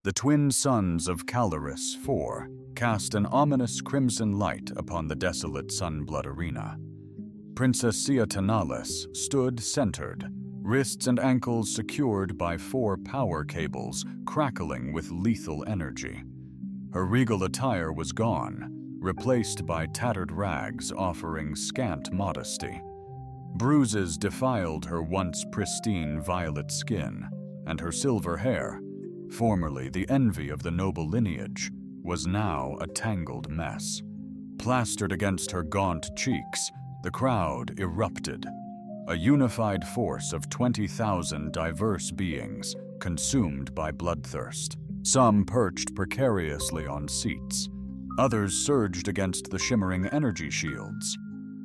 The twin suns of Caloris 4 cast an ominous crimson light upon the desolate Sunblood arena. Princess Tanalis stood centered, wrists and ankles secured by 4 power cables crackling with lethal energy. Her regal attire was gone, replaced by tattered rags offering scant modesty. Bruises defiled her once pristine violet skin, and her silver hair, formerly the envy of the noble lineage, was now a tangled mess. Plastered against her gaunt cheeks, the crowd erupted, a unified force of 20,000 diverse beings consumed by bloodthirst. Some perched precariously on seats, others surged against the shimmering energy shields,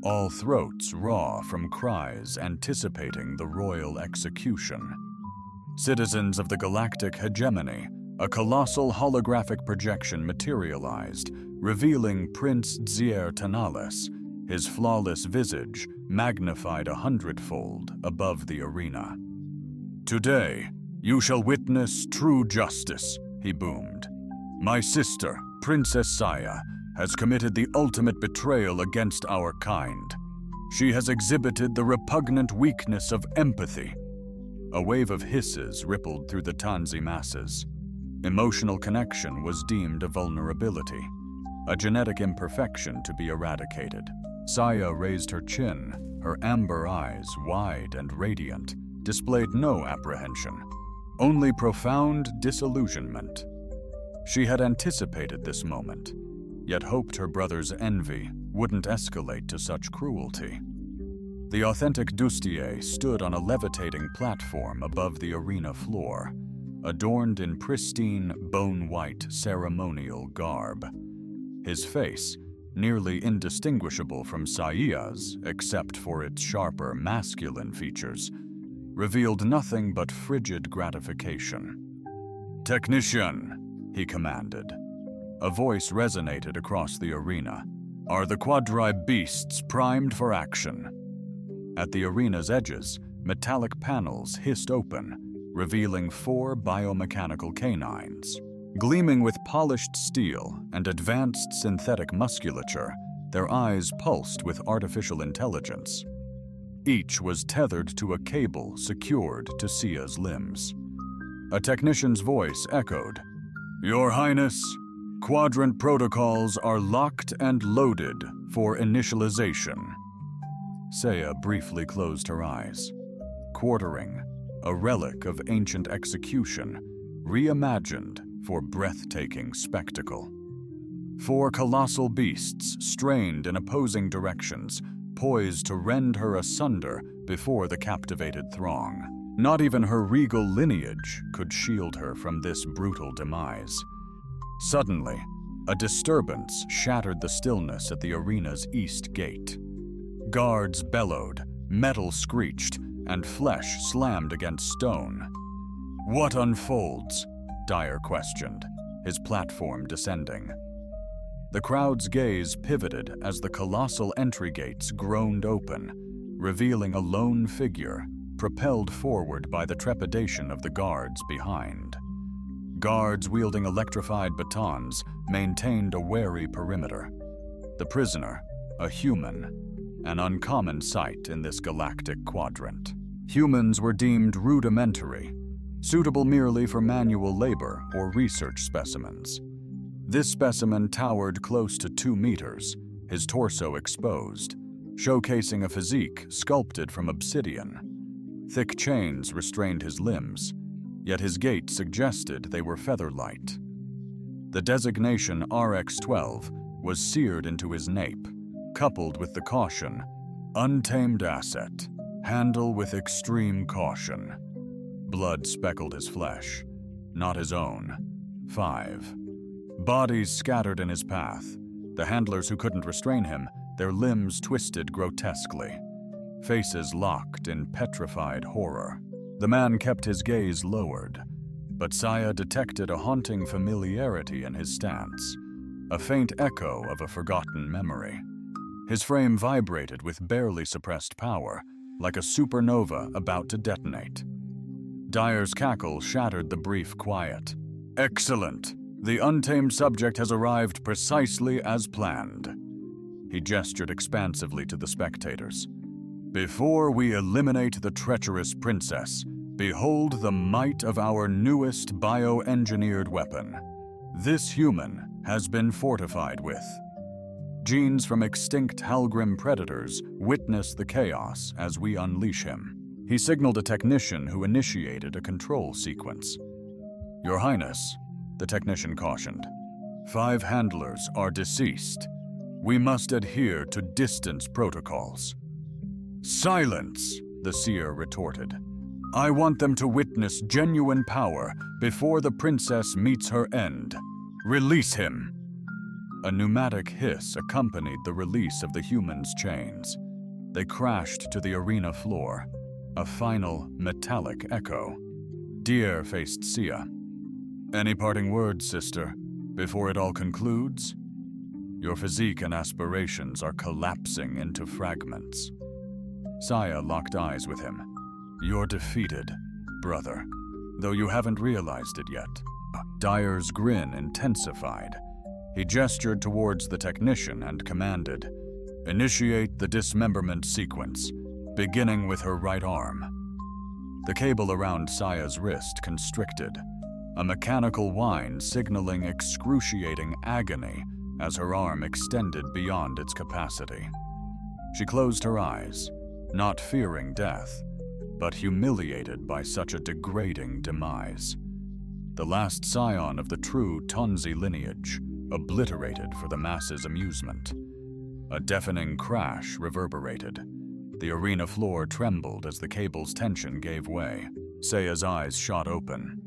all throats raw from cries anticipating the royal execution. Citizens of the galactic hegemony, a colossal holographic projection materialized, revealing Prince Tanalis, his flawless visage magnified 100-fold above the arena. "Today, you shall witness true justice," he boomed. "My sister, Princess Saya, has committed the ultimate betrayal against our kind. She has exhibited the repugnant weakness of empathy." A wave of hisses rippled through the Tanzi masses. Emotional connection was deemed a vulnerability, a genetic imperfection to be eradicated. Saya raised her chin, her amber eyes, wide and radiant, displayed no apprehension, only profound disillusionment. She had anticipated this moment, yet hoped her brother's envy wouldn't escalate to such cruelty. The authentic Dustier stood on a levitating platform above the arena floor, adorned in pristine, bone-white ceremonial garb. His face, nearly indistinguishable from Saya's except for its sharper masculine features, revealed nothing but frigid gratification. "Technician," he commanded. A voice resonated across the arena. "Are the quadri beasts primed for action?" At the arena's edges, metallic panels hissed open, revealing 4 biomechanical canines. Gleaming with polished steel and advanced synthetic musculature, their eyes pulsed with artificial intelligence. Each was tethered to a cable secured to Sia's limbs. A technician's voice echoed, "Your Highness, quadrant protocols are locked and loaded for initialization." Saya briefly closed her eyes. Quartering, a relic of ancient execution, reimagined for breathtaking spectacle. 4 colossal beasts strained in opposing directions, poised to rend her asunder before the captivated throng. Not even her regal lineage could shield her from this brutal demise. Suddenly, a disturbance shattered the stillness at the arena's east gate. Guards bellowed, metal screeched, and flesh slammed against stone. "What unfolds?" Dyer questioned, his platform descending. The crowd's gaze pivoted as the colossal entry gates groaned open, revealing a lone figure, propelled forward by the trepidation of the guards behind. Guards wielding electrified batons maintained a wary perimeter. The prisoner, a human, an uncommon sight in this galactic quadrant. Humans were deemed rudimentary, suitable merely for manual labor or research specimens. This specimen towered close to 2 meters, his torso exposed, showcasing a physique sculpted from obsidian. Thick chains restrained his limbs, yet his gait suggested they were feather-light. The designation RX-12 was seared into his nape, coupled with the caution, "Untamed asset. Handle with extreme caution." Blood speckled his flesh, not his own. 5. Bodies scattered in his path. The handlers who couldn't restrain him, their limbs twisted grotesquely. Faces locked in petrified horror. The man kept his gaze lowered, but Saya detected a haunting familiarity in his stance, a faint echo of a forgotten memory. His frame vibrated with barely suppressed power, like a supernova about to detonate. Dyer's cackle shattered the brief quiet. Excellent. The untamed subject has arrived precisely as planned. He gestured expansively to the spectators. Before we eliminate the treacherous princess, behold the might of our newest bioengineered weapon. This human has been fortified with. Genes from extinct Halgrim predators witness the chaos as we unleash him. He signaled a technician who initiated a control sequence. Your Highness, the technician cautioned, 5 handlers are deceased. We must adhere to distance protocols. Silence, the seer retorted. I want them to witness genuine power before the princess meets her end. Release him. A pneumatic hiss accompanied the release of the human's chains. They crashed to the arena floor, a final metallic echo. Dier faced Sia. Any parting words, sister, before it all concludes? Your physique and aspirations are collapsing into fragments. Sia locked eyes with him. You're defeated, brother, though you haven't realized it yet. Dyer's grin intensified. He gestured towards the technician and commanded, initiate the dismemberment sequence, beginning with her right arm. The cable around Sia's wrist constricted, a mechanical whine signaling excruciating agony as her arm extended beyond its capacity. She closed her eyes, not fearing death, but humiliated by such a degrading demise. The last scion of the true Tonzi lineage, obliterated for the masses' amusement. A deafening crash reverberated. The arena floor trembled as the cable's tension gave way. Saya's eyes shot open.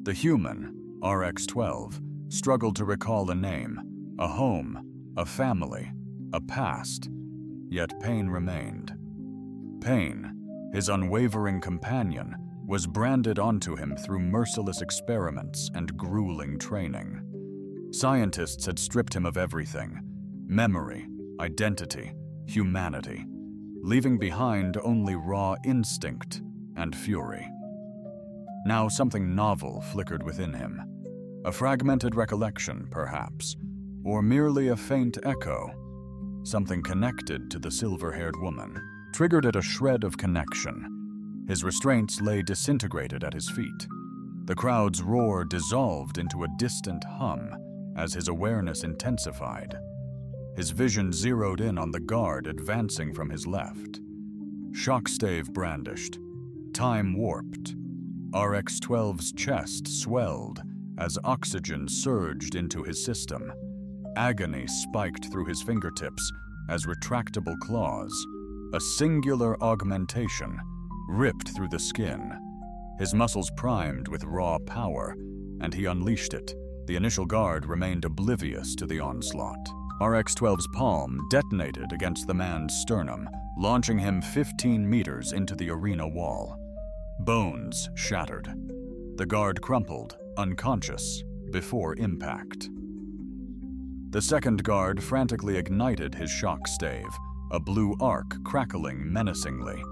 The human, RX-12, struggled to recall a name, a home, a family, a past, yet pain remained. Pain, his unwavering companion, was branded onto him through merciless experiments and grueling training. Scientists had stripped him of everything: memory, identity, humanity, leaving behind only raw instinct and fury. Now something novel flickered within him. A fragmented recollection, perhaps, or merely a faint echo. Something connected to the silver-haired woman, triggered at a shred of connection. His restraints lay disintegrated at his feet. The crowd's roar dissolved into a distant hum as his awareness intensified. His vision zeroed in on the guard advancing from his left. Shockstave brandished. Time warped. RX-12's chest swelled as oxygen surged into his system. Agony spiked through his fingertips as retractable claws, a singular augmentation, ripped through the skin. His muscles primed with raw power, and he unleashed it. The initial guard remained oblivious to the onslaught. RX-12's palm detonated against the man's sternum, launching him 15 meters into the arena wall. Bones shattered. The guard crumpled, unconscious, before impact. The second guard frantically ignited his shock stave, a blue arc crackling menacingly.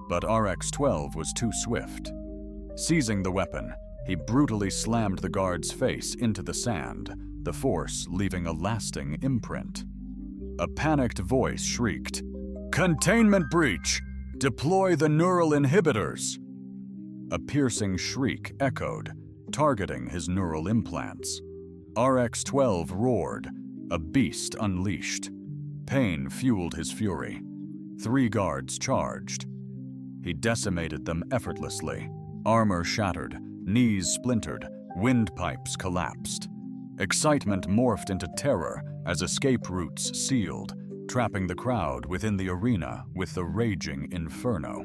But RX-12 was too swift. Seizing the weapon, he brutally slammed the guard's face into the sand, the force leaving a lasting imprint. A panicked voice shrieked, "Containment breach! Deploy the neural inhibitors!" A piercing shriek echoed, targeting his neural implants. RX-12 roared, a beast unleashed. Pain fueled his fury. 3 guards charged. He decimated them effortlessly. Armor shattered, knees splintered, windpipes collapsed. Excitement morphed into terror as escape routes sealed, trapping the crowd within the arena with the raging inferno.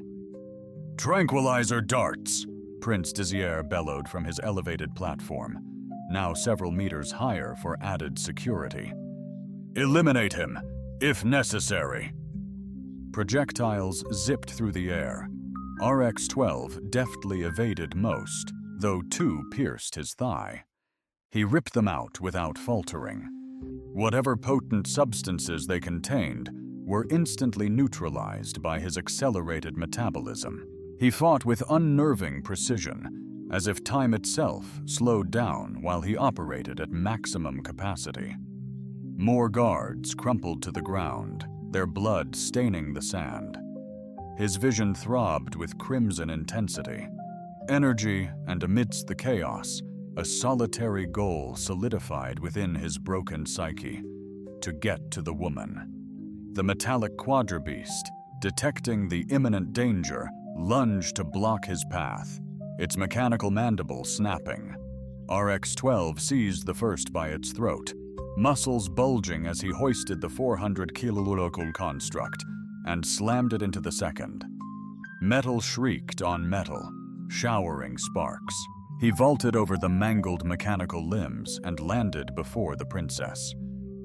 "Tranquilizer darts!" Prince Dizier bellowed from his elevated platform, now several meters higher for added security. "Eliminate him, if necessary." Projectiles zipped through the air. RX-12 deftly evaded most, though 2 pierced his thigh. He ripped them out without faltering. Whatever potent substances they contained were instantly neutralized by his accelerated metabolism. He fought with unnerving precision, as if time itself slowed down while he operated at maximum capacity. More guards crumpled to the ground, their blood staining the sand. His vision throbbed with crimson intensity. Energy, and amidst the chaos, a solitary goal solidified within his broken psyche: to get to the woman. The metallic quadra-beast, detecting the imminent danger, lunged to block his path, its mechanical mandible snapping. RX-12 seized the first by its throat, muscles bulging as he hoisted the 400-kilo construct and slammed it into the second. Metal shrieked on metal, showering sparks. He vaulted over the mangled mechanical limbs and landed before the princess.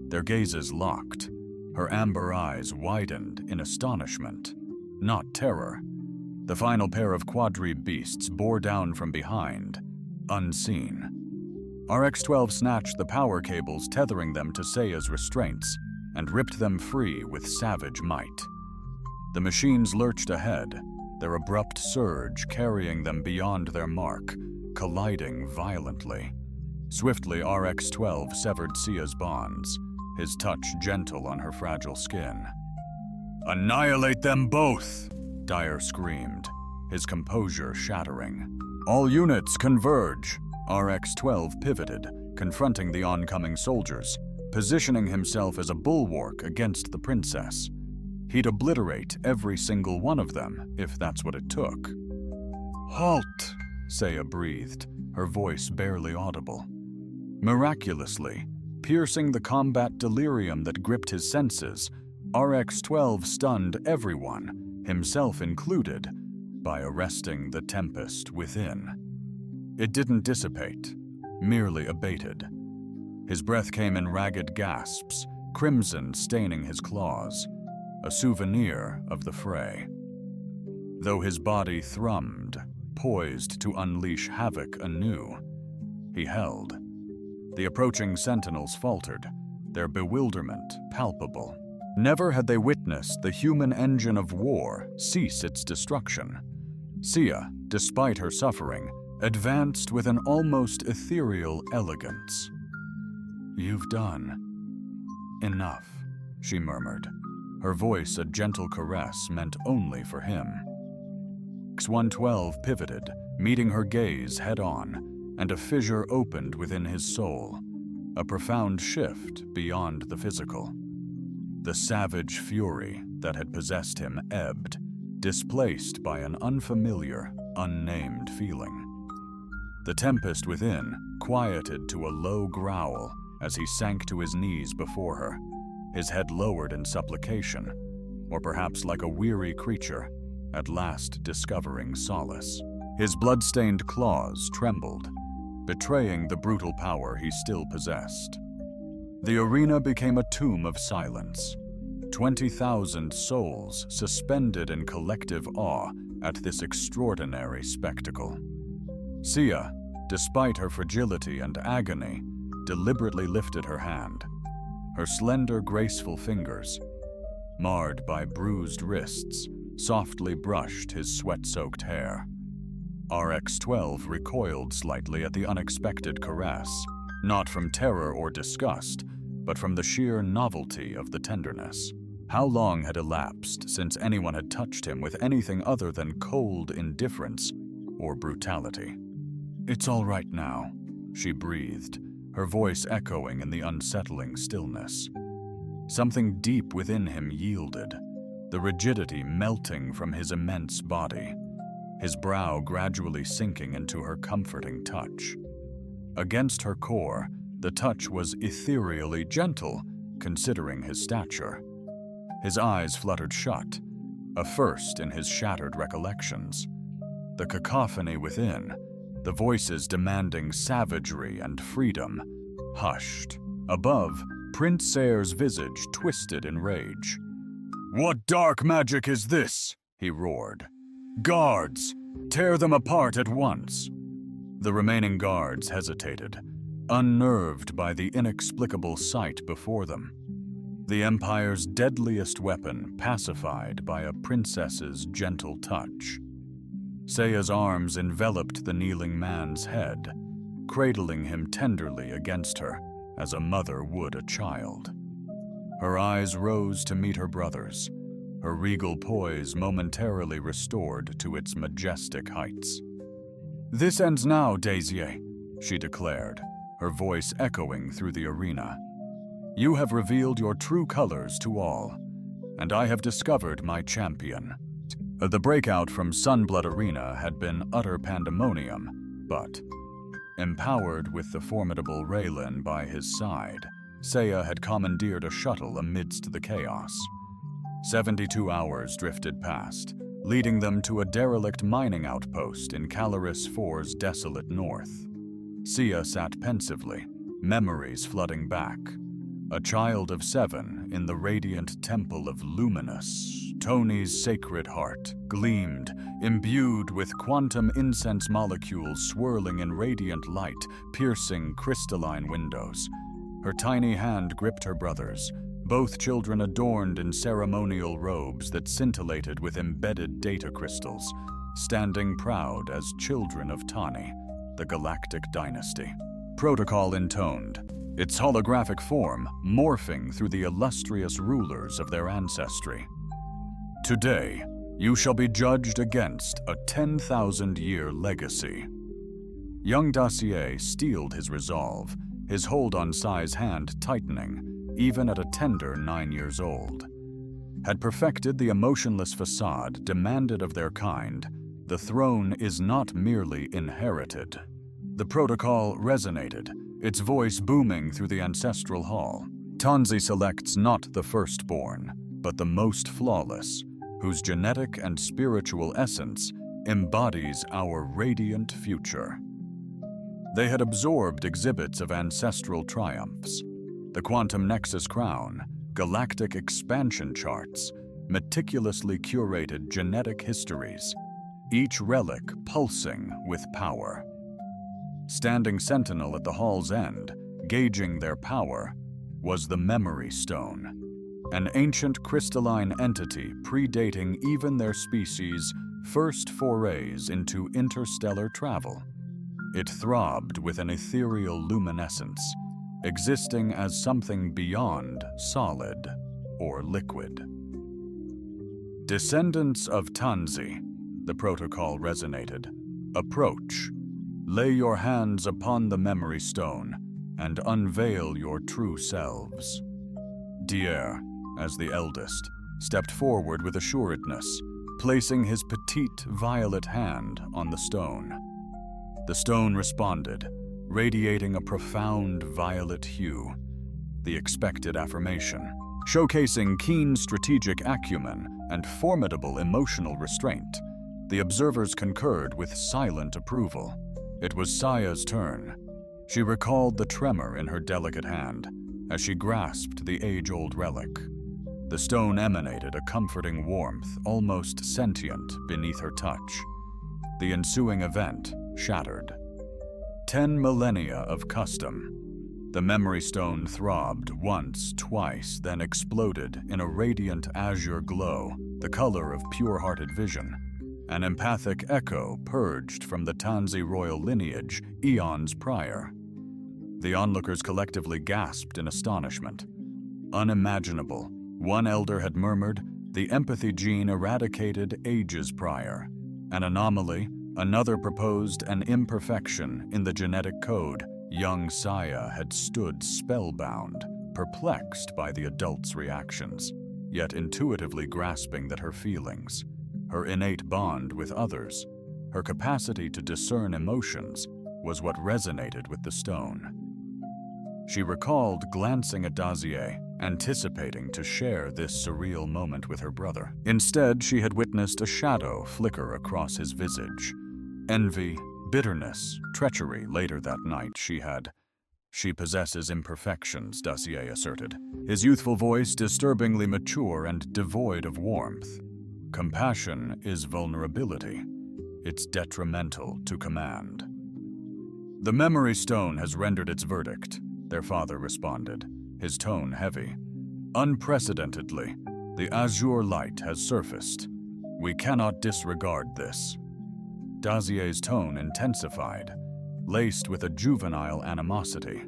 Their gazes locked. Her amber eyes widened in astonishment, not terror. The final pair of quadri beasts bore down from behind, unseen. RX-12 snatched the power cables tethering them to Seiya's restraints and ripped them free with savage might. The machines lurched ahead, their abrupt surge carrying them beyond their mark, colliding violently. Swiftly, RX-12 severed Seiya's bonds, his touch gentle on her fragile skin. "Annihilate them both!" Dyer screamed, his composure shattering. "All units converge!" RX-12 pivoted, confronting the oncoming soldiers, positioning himself as a bulwark against the princess. He'd obliterate every single one of them, if that's what it took. "Halt!" Seiya breathed, her voice barely audible. Miraculously, piercing the combat delirium that gripped his senses, RX-12 stunned everyone, himself included, by arresting the tempest within. It didn't dissipate, merely abated. His breath came in ragged gasps, crimson staining his claws, a souvenir of the fray. Though his body thrummed, poised to unleash havoc anew, he held. The approaching sentinels faltered, their bewilderment palpable. Never had they witnessed the human engine of war cease its destruction. Seiya, despite her suffering, advanced with an almost ethereal elegance. "You've done enough," she murmured, her voice a gentle caress meant only for him. X-112 pivoted, meeting her gaze head-on, and a fissure opened within his soul, a profound shift beyond the physical. The savage fury that had possessed him ebbed, displaced by an unfamiliar, unnamed feeling. The tempest within quieted to a low growl as he sank to his knees before her, his head lowered in supplication, or perhaps like a weary creature, at last discovering solace. His blood-stained claws trembled, betraying the brutal power he still possessed. The arena became a tomb of silence, 20,000 souls suspended in collective awe at this extraordinary spectacle. Seiya, despite her fragility and agony, deliberately lifted her hand. Her slender, graceful fingers, marred by bruised wrists, softly brushed his sweat-soaked hair. RX-12 recoiled slightly at the unexpected caress, not from terror or disgust, but from the sheer novelty of the tenderness. How long had elapsed since anyone had touched him with anything other than cold indifference or brutality? "It's all right now," she breathed, her voice echoing in the unsettling stillness. Something deep within him yielded, the rigidity melting from his immense body, his brow gradually sinking into her comforting touch. Against her core, the touch was ethereally gentle, considering his stature. His eyes fluttered shut, a first in his shattered recollections. The cacophony within, the voices demanding savagery and freedom, hushed. Above, Prince Sair's visage twisted in rage. "What dark magic is this?" he roared. "Guards, tear them apart at once." The remaining guards hesitated, unnerved by the inexplicable sight before them. The Empire's deadliest weapon pacified by a princess's gentle touch. Seiya's arms enveloped the kneeling man's head, cradling him tenderly against her as a mother would a child. Her eyes rose to meet her brother's, her regal poise momentarily restored to its majestic heights. "This ends now, Daisye," she declared, her voice echoing through the arena. "You have revealed your true colors to all, and I have discovered my champion." The breakout from Sunblood Arena had been utter pandemonium, but, empowered with the formidable Raylan by his side, Seiya had commandeered a shuttle amidst the chaos. 72 hours drifted past, leading them to a derelict mining outpost in Caloris 4's desolate north. Seiya sat pensively, memories flooding back. A child of 7 in the radiant temple of Luminous, Tony's sacred heart gleamed, imbued with quantum incense molecules swirling in radiant light, piercing crystalline windows. Her tiny hand gripped her brother's, both children adorned in ceremonial robes that scintillated with embedded data crystals, standing proud as children of Tani, the galactic dynasty. Protocol intoned, its holographic form morphing through the illustrious rulers of their ancestry. "Today, you shall be judged against a 10,000-year legacy." Young Dacier steeled his resolve, his hold on Sai's hand tightening, even at a tender 9 years old. Had perfected the emotionless facade demanded of their kind, the throne is not merely inherited. The protocol resonated, its voice booming through the ancestral hall. Tanzi selects not the firstborn, but the most flawless, whose genetic and spiritual essence embodies our radiant future. They had absorbed exhibits of ancestral triumphs, the quantum nexus crown, galactic expansion charts, meticulously curated genetic histories, each relic pulsing with power. Standing sentinel at the hall's end, gauging their power, was the Memory Stone, an ancient crystalline entity predating even their species' first forays into interstellar travel. It throbbed with an ethereal luminescence, existing as something beyond solid or liquid. "Descendants of Tanzi," the protocol resonated, "approach. Lay your hands upon the Memory Stone and unveil your true selves." Dier, as the eldest, stepped forward with assuredness, placing his petite violet hand on the stone. The stone responded, radiating a profound violet hue, the expected affirmation. Showcasing keen strategic acumen and formidable emotional restraint, the observers concurred with silent approval. It was Saiya's turn. She recalled the tremor in her delicate hand as she grasped the age-old relic. The stone emanated a comforting warmth, almost sentient, beneath her touch. The ensuing event shattered. 10 millennia of custom. The Memory Stone throbbed once, twice, then exploded in a radiant azure glow, the color of pure-hearted vision. An empathic echo purged from the Tanzi royal lineage eons prior. The onlookers collectively gasped in astonishment. Unimaginable, one elder had murmured, the empathy gene eradicated ages prior. An anomaly, another proposed an imperfection in the genetic code. Young Saiya had stood spellbound, perplexed by the adult's reactions, yet intuitively grasping that her feelings, her innate bond with others, her capacity to discern emotions, was what resonated with the stone. She recalled glancing at Dacier, anticipating to share this surreal moment with her brother. Instead, she had witnessed a shadow flicker across his visage. Envy, bitterness, treachery. Later that night She possesses imperfections, Dacier asserted, his youthful voice disturbingly mature and devoid of warmth. Compassion is vulnerability. It's detrimental to command. "The Memory Stone has rendered its verdict," their father responded, his tone heavy. "Unprecedentedly, the azure light has surfaced. We cannot disregard this." Dazier's tone intensified, laced with a juvenile animosity.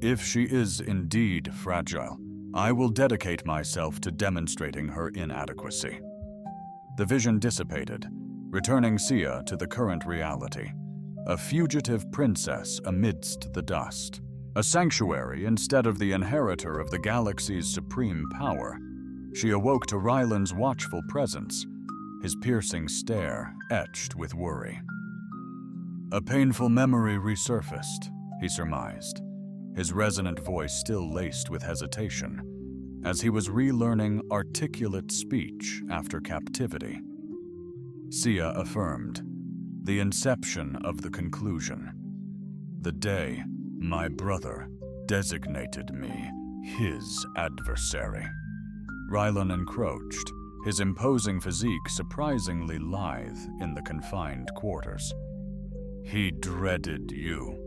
If she is indeed fragile, I will dedicate myself to demonstrating her inadequacy. The vision dissipated, returning Sia to the current reality, a fugitive princess amidst the dust, a sanctuary instead of the inheritor of the galaxy's supreme power. She awoke to Ryland's watchful presence, his piercing stare etched with worry. A painful memory resurfaced, he surmised, his resonant voice still laced with hesitation, as he was relearning articulate speech after captivity. Sia affirmed, the inception of the conclusion. The day my brother designated me his adversary. Rylan encroached, his imposing physique surprisingly lithe in the confined quarters. He dreaded you,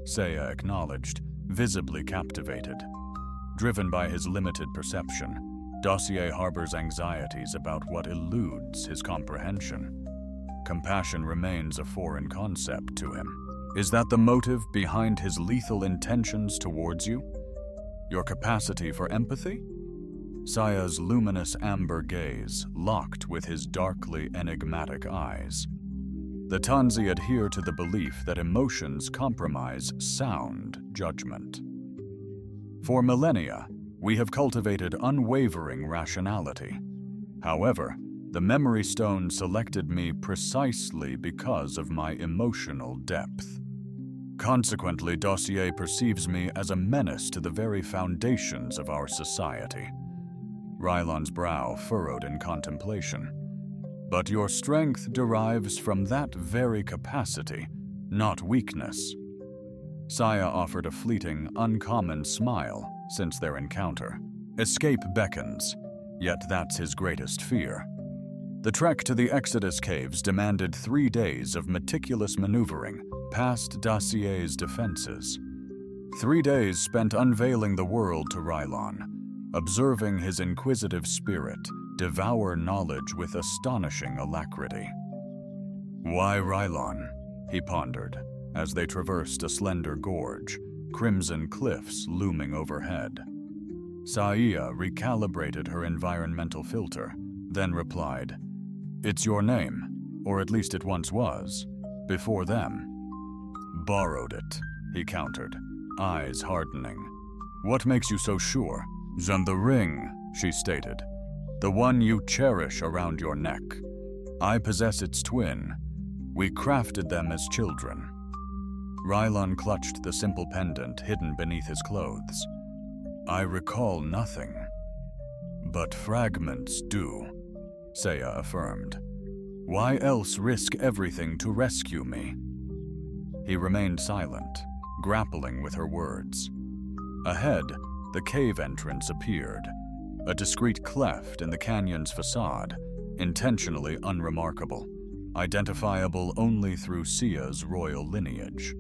Saya acknowledged, visibly captivated. Driven by his limited perception, Dossier harbors anxieties about what eludes his comprehension. Compassion remains a foreign concept to him. Is that the motive behind his lethal intentions towards you? Your capacity for empathy? Saya's luminous amber gaze locked with his darkly enigmatic eyes. The Tanzi adhere to the belief that emotions compromise sound judgment. For millennia, we have cultivated unwavering rationality. However, the memory stone selected me precisely because of my emotional depth. Consequently, Dossier perceives me as a menace to the very foundations of our society. Rylan's brow furrowed in contemplation. But your strength derives from that very capacity, not weakness. Saya offered a fleeting, uncommon smile since their encounter. Escape beckons, yet that's his greatest fear. The trek to the Exodus Caves demanded 3 days of meticulous maneuvering past Dossier's defenses. 3 days spent unveiling the world to Rylan, observing his inquisitive spirit devour knowledge with astonishing alacrity. Why Rylan? He pondered, as they traversed a slender gorge, crimson cliffs looming overhead. Saya recalibrated her environmental filter, then replied, "It's your name, or at least it once was, before them." "Borrowed it," he countered, eyes hardening. "What makes you so sure?" "The ring," she stated. "The one you cherish around your neck. I possess its twin. We crafted them as children." Rylan clutched the simple pendant hidden beneath his clothes. "I recall nothing. But fragments do," Saya affirmed. "Why else risk everything to rescue me?" He remained silent, grappling with her words. Ahead, the cave entrance appeared, a discreet cleft in the canyon's facade, intentionally unremarkable, identifiable only through Sia's royal lineage.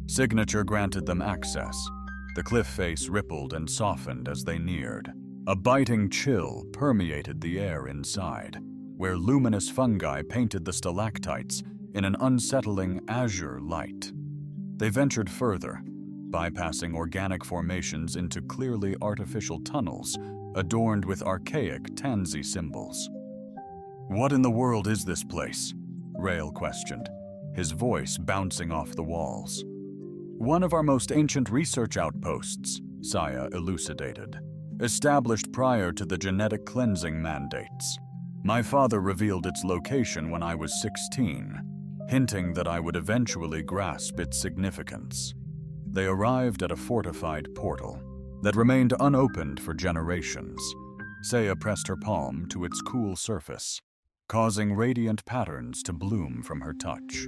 Signature granted them access. The cliff face rippled and softened as they neared. A biting chill permeated the air inside, where luminous fungi painted the stalactites in an unsettling azure light. They ventured further, bypassing organic formations into clearly artificial tunnels adorned with archaic Tanzi symbols. "What in the world is this place?" Rael questioned, his voice bouncing off the walls. "One of our most ancient research outposts," Saya elucidated, "established prior to the genetic cleansing mandates. My father revealed its location when I was 16, hinting that I would eventually grasp its significance. They arrived at a fortified portal that remained unopened for generations." Saya pressed her palm to its cool surface, causing radiant patterns to bloom from her touch.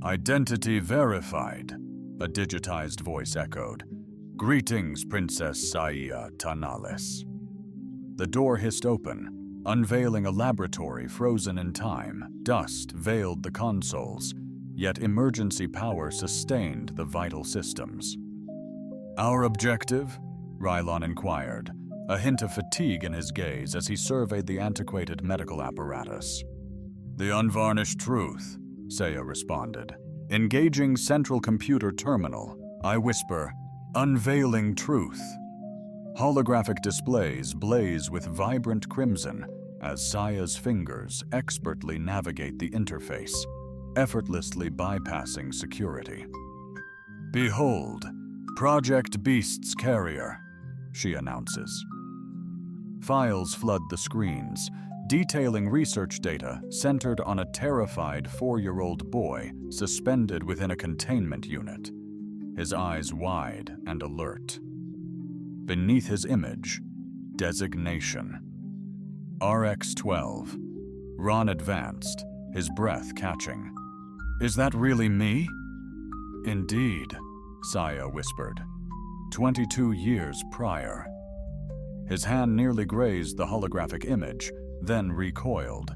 "Identity verified," a digitized voice echoed. "Greetings, Princess Saya Tanales." The door hissed open, unveiling a laboratory frozen in time. Dust veiled the consoles, yet emergency power sustained the vital systems. "Our objective?" Rylan inquired, a hint of fatigue in his gaze as he surveyed the antiquated medical apparatus. The unvarnished truth, Saya responded. Engaging central computer terminal, I whisper, unveiling truth. Holographic displays blaze with vibrant crimson as Saya's fingers expertly navigate the interface, effortlessly bypassing security. Behold, Project Beast's carrier, she announces. Files flood the screens, detailing research data centered on a terrified 4-year-old boy suspended within a containment unit, his eyes wide and alert. Beneath his image, designation. RX-12. Ron advanced, his breath catching. Is that really me? Indeed, Saya whispered. 22 years prior. His hand nearly grazed the holographic image, then recoiled.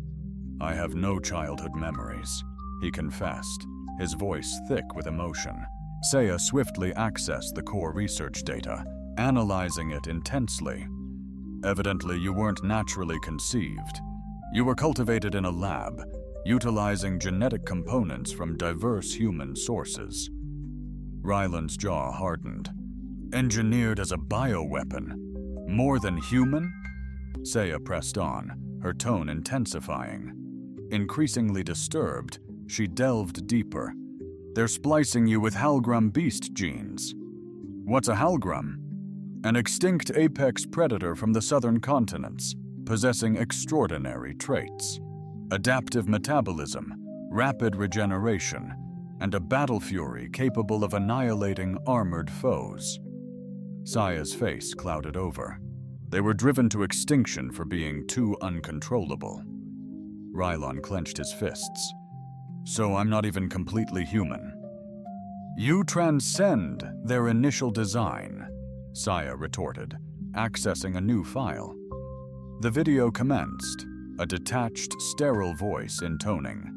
I have no childhood memories, he confessed, his voice thick with emotion. Saya swiftly accessed the core research data, analyzing it intensely. Evidently, you weren't naturally conceived. You were cultivated in a lab, utilizing genetic components from diverse human sources. Ryland's jaw hardened. Engineered as a bioweapon? More than human? Saya pressed on, her tone intensifying. Increasingly disturbed, she delved deeper. They're splicing you with Halgrum beast genes. What's a Halgrum? An extinct apex predator from the southern continents, possessing extraordinary traits. Adaptive metabolism, rapid regeneration, and a battle fury capable of annihilating armored foes. Saya's face clouded over. They were driven to extinction for being too uncontrollable. Rylon clenched his fists. So I'm not even completely human. You transcend their initial design, Saya retorted, accessing a new file. The video commenced, a detached, sterile voice intoning.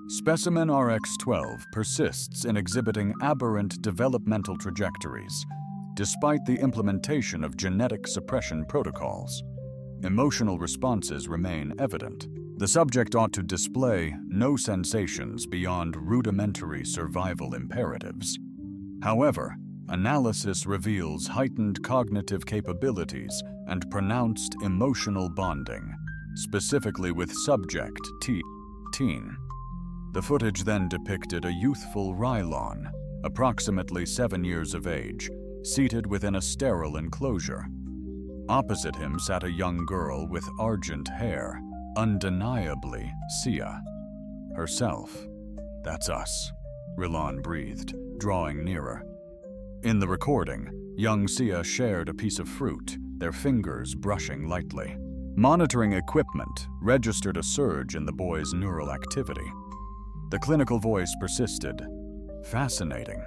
Specimen RX-12 persists in exhibiting aberrant developmental trajectories, despite the implementation of genetic suppression protocols. Emotional responses remain evident. The subject ought to display no sensations beyond rudimentary survival imperatives. However, analysis reveals heightened cognitive capabilities and pronounced emotional bonding, specifically with subject teen. The footage then depicted a youthful Rylon, approximately 7 years of age, seated within a sterile enclosure. Opposite him sat a young girl with argent hair, undeniably Sia. Herself. That's us, Rylon breathed, drawing nearer. In the recording, young Sia shared a piece of fruit, their fingers brushing lightly. Monitoring equipment registered a surge in the boy's neural activity. The clinical voice persisted. Fascinating.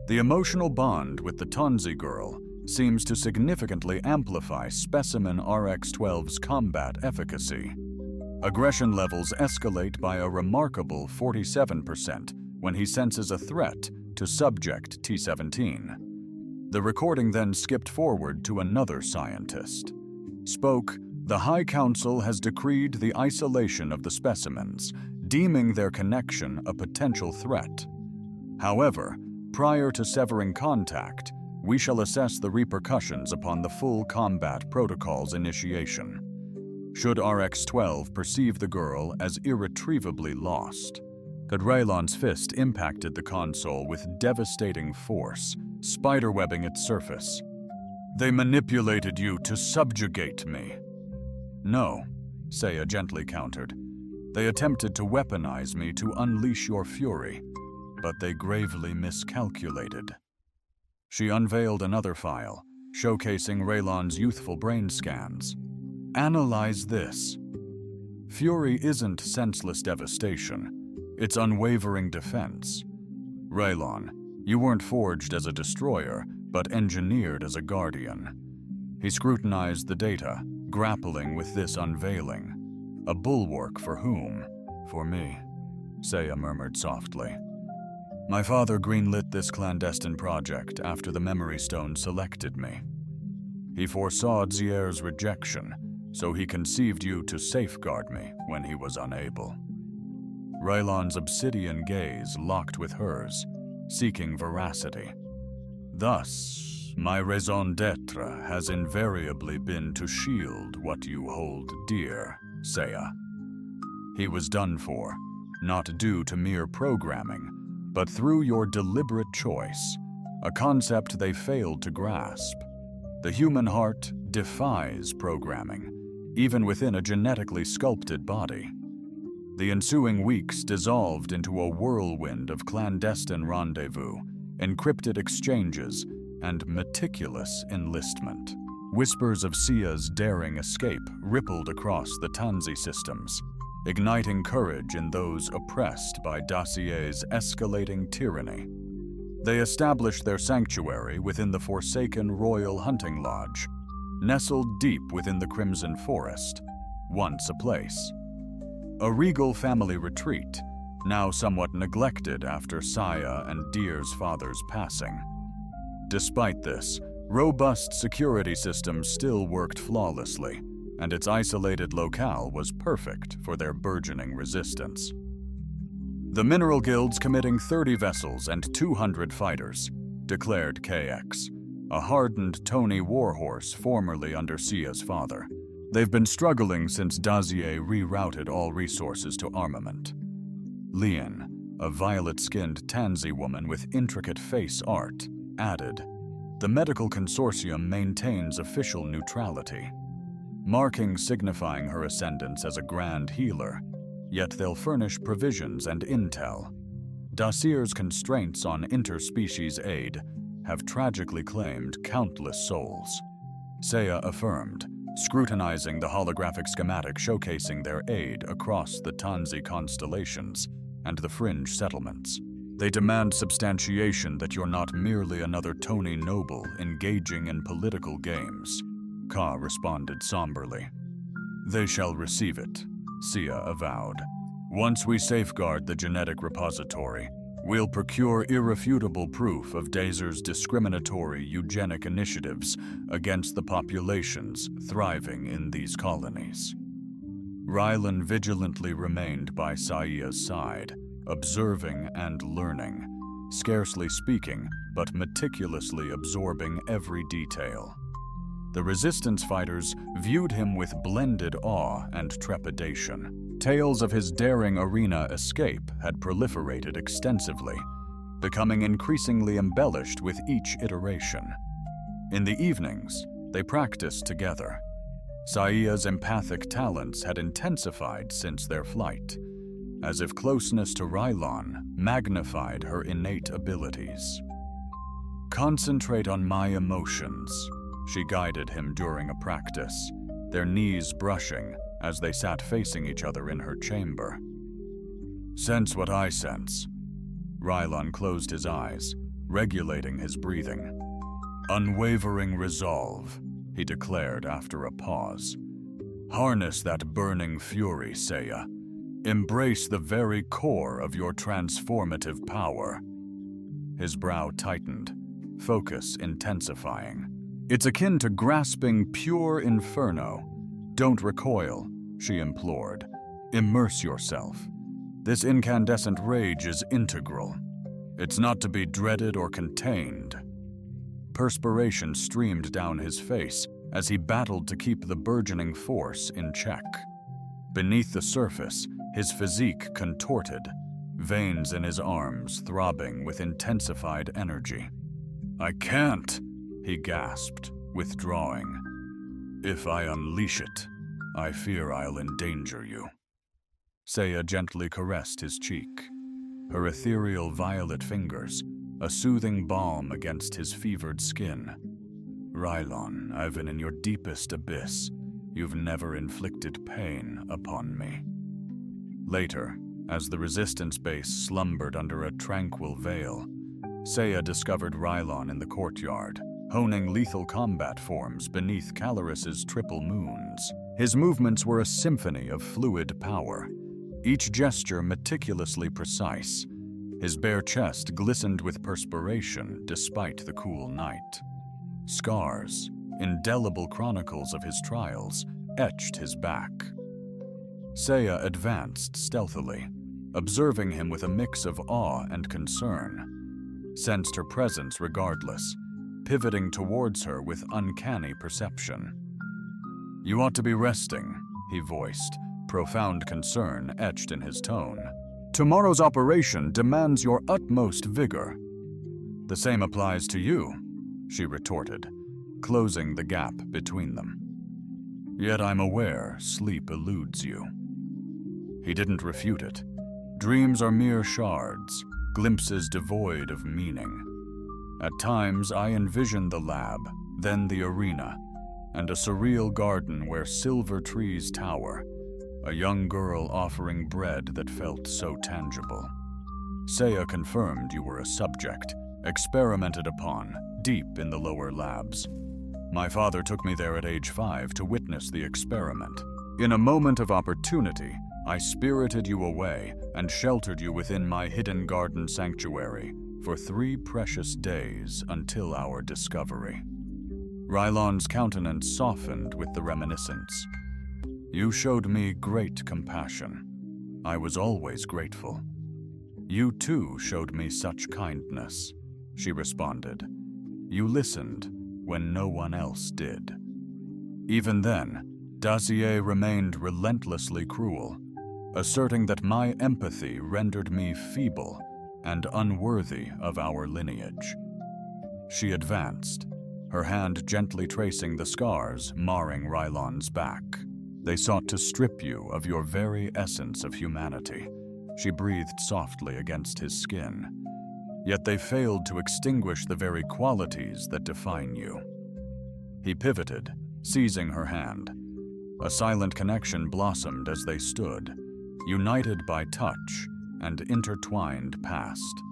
The emotional bond with the Tonzi girl seems to significantly amplify Specimen RX-12's combat efficacy. Aggression levels escalate by a remarkable 47% when he senses a threat to subject T-17. The recording then skipped forward to another scientist. Spoke, the High Council has decreed the isolation of the specimens, deeming their connection a potential threat. However, prior to severing contact, we shall assess the repercussions upon the full combat protocol's initiation. Should RX-12 perceive the girl as irretrievably lost, could Rylon's fist impacted the console with devastating force, spiderwebbing its surface. They manipulated you to subjugate me. No, Saya gently countered. They attempted to weaponize me to unleash your fury, but they gravely miscalculated. She unveiled another file, showcasing Rylon's youthful brain scans. Analyze this. Fury isn't senseless devastation. It's unwavering defense. Rylon, you weren't forged as a destroyer, but engineered as a guardian. He scrutinized the data, grappling with this unveiling. A bulwark for whom? For me, Saya murmured softly. My father greenlit this clandestine project after the Memory Stone selected me. He foresaw Zier's rejection, so he conceived you to safeguard me when he was unable. Rylon's obsidian gaze locked with hers, seeking veracity. Thus, my raison d'etre has invariably been to shield what you hold dear, Seiya. He was done for, not due to mere programming, but through your deliberate choice, a concept they failed to grasp. The human heart defies programming, even within a genetically sculpted body. The ensuing weeks dissolved into a whirlwind of clandestine rendezvous, encrypted exchanges, and meticulous enlistment. Whispers of Sia's daring escape rippled across the Tanzi systems, igniting courage in those oppressed by Dossier's escalating tyranny. They established their sanctuary within the forsaken Royal Hunting Lodge, nestled deep within the Crimson Forest, once a place. A regal family retreat, now somewhat neglected after Saya and Deer's father's passing. Despite this, robust security systems still worked flawlessly, and its isolated locale was perfect for their burgeoning resistance. The mineral guilds committing 30 vessels and 200 fighters, declared KX, a hardened Tony warhorse formerly under Sia's father. They've been struggling since Dossier rerouted all resources to armament. Lian, a violet-skinned Tanzi woman with intricate face art, added, "The medical consortium maintains official neutrality, markings signifying her ascendance as a grand healer, yet they'll furnish provisions and intel. Dossier's constraints on interspecies aid have tragically claimed countless souls," Seiya affirmed, scrutinizing the holographic schematic showcasing their aid across the Tanzi constellations and the fringe settlements. "They demand substantiation that you're not merely another Tony noble engaging in political games," Ka responded somberly. "They shall receive it," Sia avowed. "Once we safeguard the genetic repository, we'll procure irrefutable proof of Dazer's discriminatory eugenic initiatives against the populations thriving in these colonies." Rylan vigilantly remained by Saiya's side, observing and learning, scarcely speaking but meticulously absorbing every detail. The resistance fighters viewed him with blended awe and trepidation. Tales of his daring arena escape had proliferated extensively, becoming increasingly embellished with each iteration. In the evenings, they practiced together. Saiya's empathic talents had intensified since their flight, as if closeness to Rylon magnified her innate abilities. "Concentrate on my emotions," she guided him during a practice, their knees brushing as they sat facing each other in her chamber. "Sense what I sense." Rylon closed his eyes, regulating his breathing. "Unwavering resolve," he declared after a pause. "Harness that burning fury, Seiya. Embrace the very core of your transformative power." His brow tightened, focus intensifying. "It's akin to grasping pure inferno. Don't recoil," she implored. "Immerse yourself. This incandescent rage is integral. It's not to be dreaded or contained." Perspiration streamed down his face as he battled to keep the burgeoning force in check. Beneath the surface, his physique contorted, veins in his arms throbbing with intensified energy. "I can't," he gasped, withdrawing. "If I unleash it, I fear I'll endanger you." Seiya gently caressed his cheek, her ethereal violet fingers, a soothing balm against his fevered skin. "Rylon, I've been in your deepest abyss. You've never inflicted pain upon me." Later, as the resistance base slumbered under a tranquil veil, Seiya discovered Rylon in the courtyard, honing lethal combat forms beneath Caloris's triple moons. His movements were a symphony of fluid power, each gesture meticulously precise. His bare chest glistened with perspiration despite the cool night. Scars, indelible chronicles of his trials, etched his back. Seiya advanced stealthily, observing him with a mix of awe and concern, sensed her presence regardless, pivoting towards her with uncanny perception. "You ought to be resting," he voiced, profound concern etched in his tone. "Tomorrow's operation demands your utmost vigor." "The same applies to you," she retorted, closing the gap between them. "Yet I'm aware sleep eludes you." He didn't refute it. Dreams are mere shards, glimpses devoid of meaning. At times, I envision the lab, then the arena, and a surreal garden where silver trees tower, a young girl offering bread that felt so tangible. Saya confirmed you were a subject, experimented upon, deep in the lower labs. My father took me there at age 5 to witness the experiment. In a moment of opportunity, I spirited you away and sheltered you within my hidden garden sanctuary for 3 precious days until our discovery. Rylon's countenance softened with the reminiscence. You showed me great compassion. I was always grateful. You too showed me such kindness, she responded. You listened when no one else did. Even then, Dacier remained relentlessly cruel, asserting that my empathy rendered me feeble and unworthy of our lineage. She advanced, her hand gently tracing the scars marring Rylon's back. They sought to strip you of your very essence of humanity. She breathed softly against his skin. Yet they failed to extinguish the very qualities that define you. He pivoted, seizing her hand. A silent connection blossomed as they stood, united by touch and intertwined past.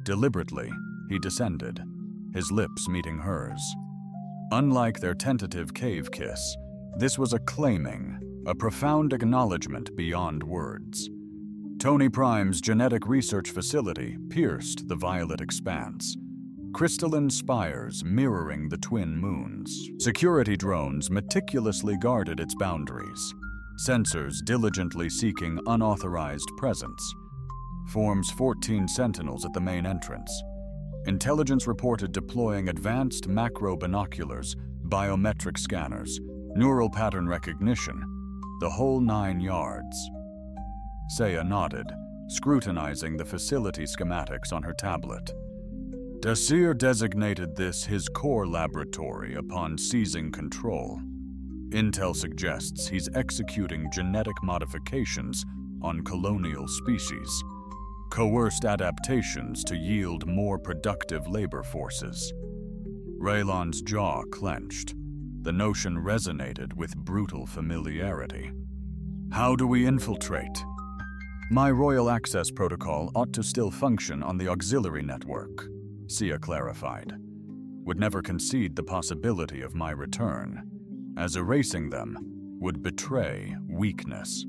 Deliberately, he descended, his lips meeting hers. Unlike their tentative cave kiss, this was a claiming, a profound acknowledgement beyond words. Tony Prime's genetic research facility pierced the violet expanse, crystalline spires mirroring the twin moons. Security drones meticulously guarded its boundaries, sensors diligently seeking unauthorized presence. Forms 14 sentinels at the main entrance. Intelligence reported deploying advanced macro binoculars, biometric scanners, neural pattern recognition, the whole 9 yards. Saya nodded, scrutinizing the facility schematics on her tablet. Dacier designated this his core laboratory upon seizing control. Intel suggests he's executing genetic modifications on colonial species, coerced adaptations to yield more productive labor forces. Rylon's jaw clenched. The notion resonated with brutal familiarity. How do we infiltrate? My royal access protocol ought to still function on the auxiliary network, Sia clarified. Would never concede the possibility of my return, as erasing them would betray weakness.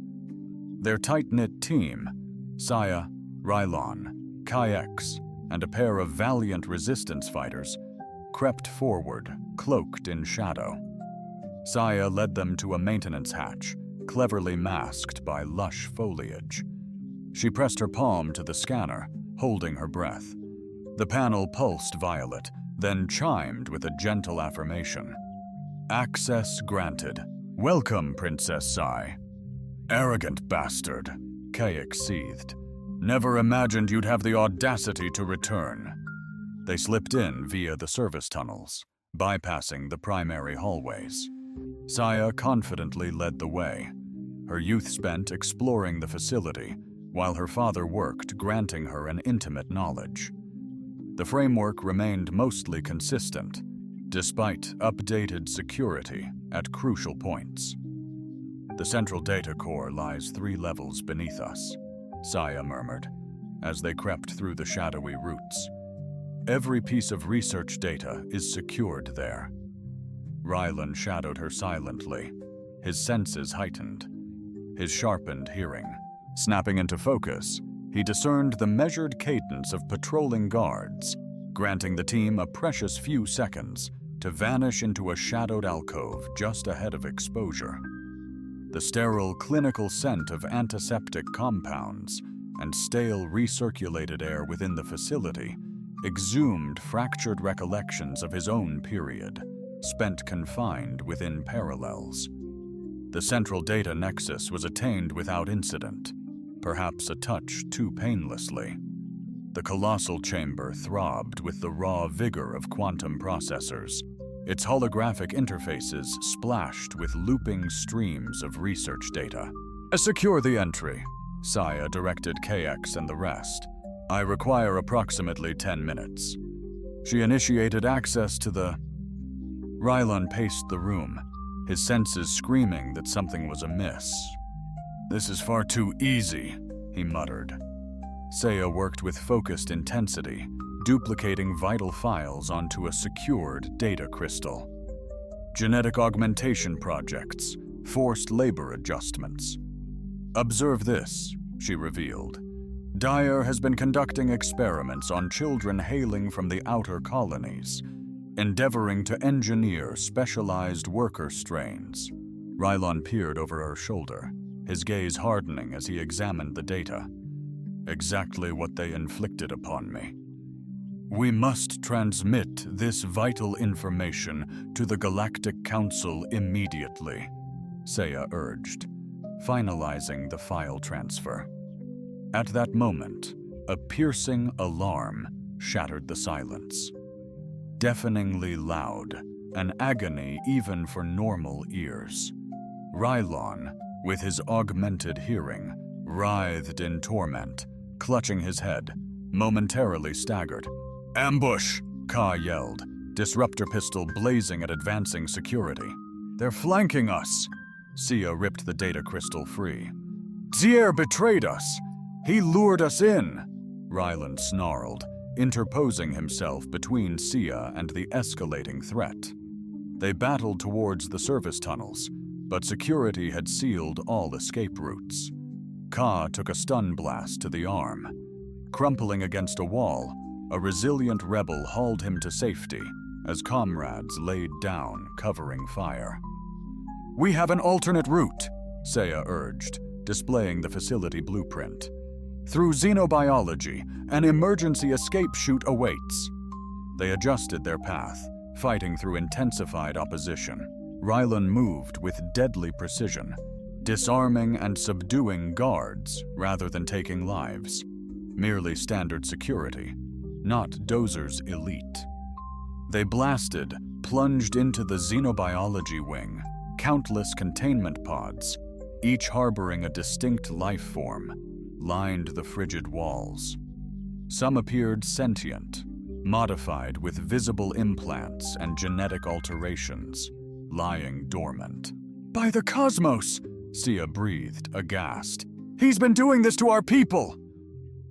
Their tight-knit team, Saya, Rylon, Kayx, and a pair of valiant resistance fighters, crept forward, cloaked in shadow. Saya led them to a maintenance hatch, cleverly masked by lush foliage. She pressed her palm to the scanner, holding her breath. The panel pulsed violet, then chimed with a gentle affirmation. Access granted. Welcome, Princess Sai. Arrogant bastard, Kayx seethed. Never imagined you'd have the audacity to return. They slipped in via the service tunnels, bypassing the primary hallways. Saya confidently led the way, her youth spent exploring the facility, while her father worked granting her an intimate knowledge. The framework remained mostly consistent, despite updated security at crucial points. The central data core lies 3 levels beneath us, Saya murmured, as they crept through the shadowy roots. Every piece of research data is secured there. Rylon shadowed her silently, his senses heightened, his sharpened hearing. Snapping into focus, he discerned the measured cadence of patrolling guards, granting the team a precious few seconds to vanish into a shadowed alcove just ahead of exposure. The sterile clinical scent of antiseptic compounds and stale recirculated air within the facility exhumed fractured recollections of his own period, spent confined within parallels. The central data nexus was attained without incident, perhaps a touch too painlessly. The colossal chamber throbbed with the raw vigor of quantum processors, its holographic interfaces splashed with looping streams of research data. "Secure the entry," Saya directed KX and the rest. "I require approximately 10 minutes." She initiated access to the... Rylon paced the room, his senses screaming that something was amiss. "This is far too easy," he muttered. Saya worked with focused intensity, duplicating vital files onto a secured data crystal. Genetic augmentation projects, forced labor adjustments. "Observe this," she revealed. "Dyer has been conducting experiments on children hailing from the outer colonies, endeavoring to engineer specialized worker strains." Rylon peered over her shoulder, his gaze hardening as he examined the data. "Exactly what they inflicted upon me. We must transmit this vital information to the Galactic Council immediately," Saya urged, finalizing the file transfer. At that moment, a piercing alarm shattered the silence. Deafeningly loud, an agony even for normal ears. Rylon, with his augmented hearing, writhed in torment, clutching his head, momentarily staggered. "Ambush!" Ka yelled, disruptor pistol blazing at advancing security. "They're flanking us!" Sia ripped the data crystal free. "Zier betrayed us! He lured us in!" Rylon snarled, interposing himself between Sia and the escalating threat. They battled towards the service tunnels, but security had sealed all escape routes. Ka took a stun blast to the arm. Crumpling against a wall, a resilient rebel hauled him to safety as comrades laid down, covering fire. "We have an alternate route," Saya urged, displaying the facility blueprint. "Through xenobiology, an emergency escape chute awaits." They adjusted their path, fighting through intensified opposition. Rylon moved with deadly precision, disarming and subduing guards rather than taking lives. Merely standard security, not Dozer's elite. They blasted, plunged into the xenobiology wing, countless containment pods, each harboring a distinct life form, lined the frigid walls. Some appeared sentient, modified with visible implants and genetic alterations, lying dormant. "By the cosmos!" Sia breathed, aghast. "He's been doing this to our people!"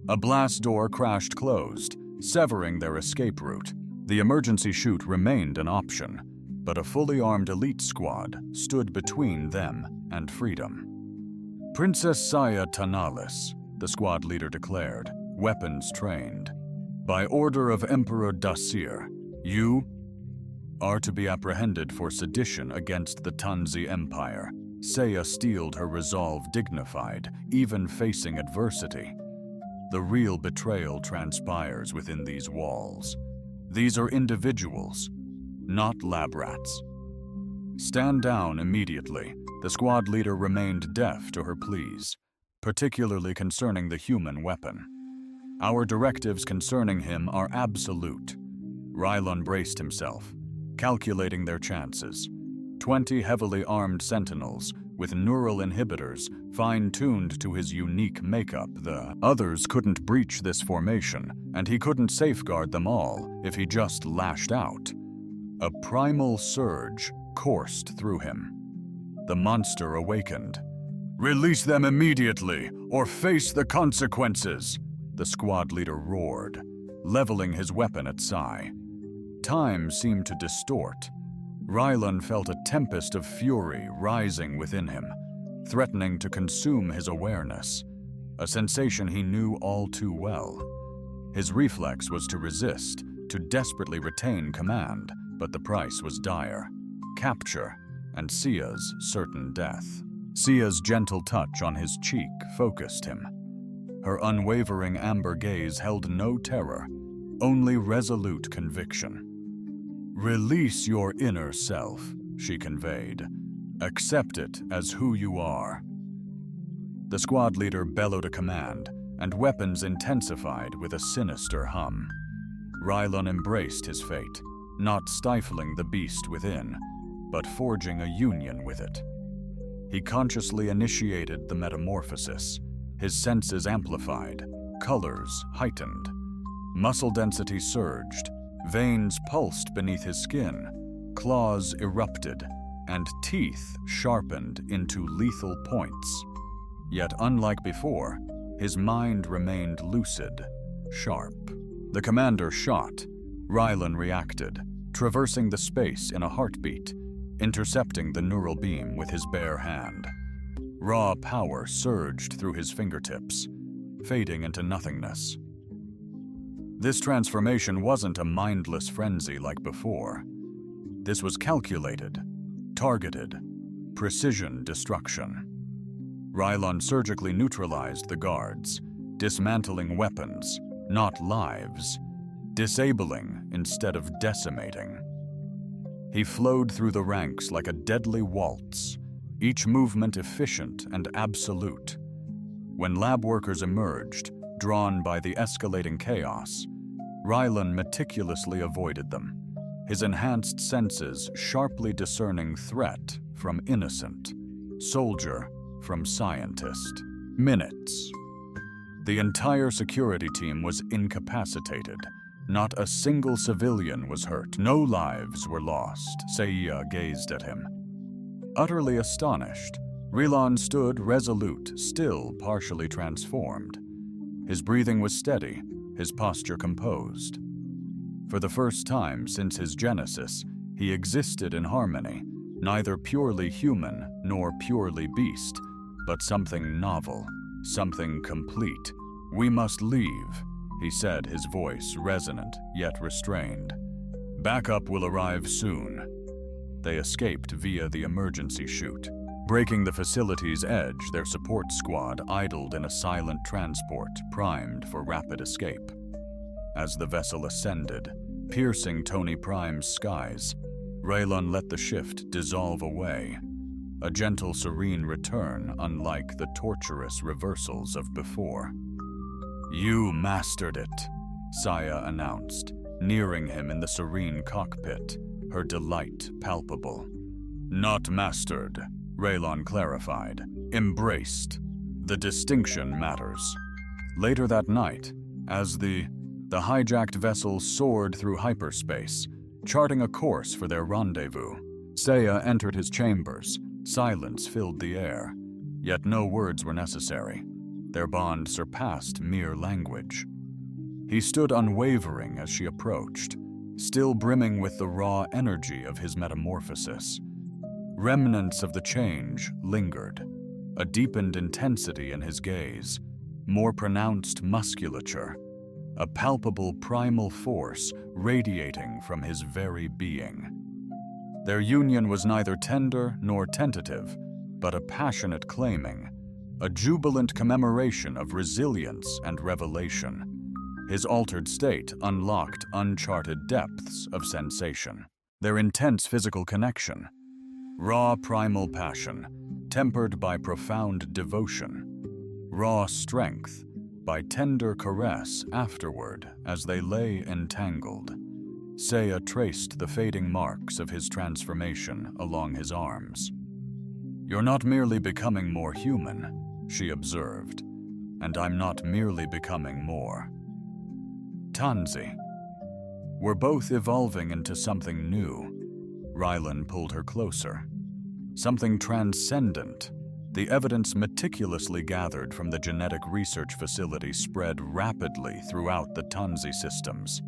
A blast door crashed closed, severing their escape route. The emergency chute remained an option, but a fully armed elite squad stood between them and freedom. "Princess Saya Tanalis," the squad leader declared, weapons trained. "By order of Emperor Dasir, you are to be apprehended for sedition against the Tanzi Empire." Saya steeled her resolve dignified, even facing adversity. The real betrayal transpires within these walls. These are individuals, not lab rats. "Stand down immediately." The squad leader remained deaf to her pleas, particularly concerning the human weapon. "Our directives concerning him are absolute." Rylon braced himself, calculating their chances. 20 heavily armed sentinels with neural inhibitors fine-tuned to his unique makeup. The others couldn't breach this formation, and he couldn't safeguard them all if he just lashed out. A primal surge coursed through him. The monster awakened. "Release them immediately, or face the consequences!" the squad leader roared, leveling his weapon at Psy. Time seemed to distort. Rylon felt a tempest of fury rising within him, threatening to consume his awareness, a sensation he knew all too well. His reflex was to resist, to desperately retain command, but the price was dire. Capture, and Sia's certain death. Sia's gentle touch on his cheek focused him. Her unwavering amber gaze held no terror, only resolute conviction. "Release your inner self," she conveyed. "Accept it as who you are." The squad leader bellowed a command, and weapons intensified with a sinister hum. Rylon embraced his fate, not stifling the beast within, but forging a union with it. He consciously initiated the metamorphosis, his senses amplified, colors heightened. Muscle density surged, veins pulsed beneath his skin, claws erupted, and teeth sharpened into lethal points. Yet unlike before, his mind remained lucid, sharp. The commander shot. Rylon reacted, traversing the space in a heartbeat, intercepting the neural beam with his bare hand. Raw power surged through his fingertips, fading into nothingness. This transformation wasn't a mindless frenzy like before. This was calculated, targeted, precision destruction. Rylon surgically neutralized the guards, dismantling weapons, not lives, disabling instead of decimating. He flowed through the ranks like a deadly waltz, each movement efficient and absolute. When lab workers emerged, drawn by the escalating chaos, Rylon meticulously avoided them, his enhanced senses sharply discerning threat from innocent, soldier from scientist. Minutes. The entire security team was incapacitated. Not a single civilian was hurt. No lives were lost. Seiya gazed at him. Utterly astonished, Rylon stood resolute, still partially transformed. His breathing was steady, his posture composed. For the first time since his genesis, he existed in harmony, neither purely human nor purely beast, but something novel, something complete. "We must leave," he said, his voice resonant yet restrained. "Backup will arrive soon." They escaped via the emergency chute. Breaking the facility's edge, their support squad idled in a silent transport primed for rapid escape. As the vessel ascended, piercing Tony Prime's skies, Rylon let the shift dissolve away, a gentle, serene return unlike the torturous reversals of before. "You mastered it," Saya announced, nearing him in the serene cockpit, her delight palpable. "Not mastered," Rylon clarified. "Embraced. The distinction matters." Later that night, as the hijacked vessel soared through hyperspace, charting a course for their rendezvous, Saya entered his chambers. Silence filled the air, yet no words were necessary. Their bond surpassed mere language. He stood unwavering as she approached, still brimming with the raw energy of his metamorphosis. Remnants of the change lingered, a deepened intensity in his gaze, more pronounced musculature, a palpable primal force radiating from his very being. Their union was neither tender nor tentative, but a passionate claiming, a jubilant commemoration of resilience and revelation. His altered state unlocked uncharted depths of sensation. Their intense physical connection, raw primal passion, tempered by profound devotion, raw strength, by tender caress afterward as they lay entangled. Saya traced the fading marks of his transformation along his arms. "You're not merely becoming more human," she observed, "and I'm not merely becoming more. Tanzi, we're both evolving into something new." Rylon pulled her closer. Something transcendent. The evidence meticulously gathered from the genetic research facility spread rapidly throughout the Tanzi systems.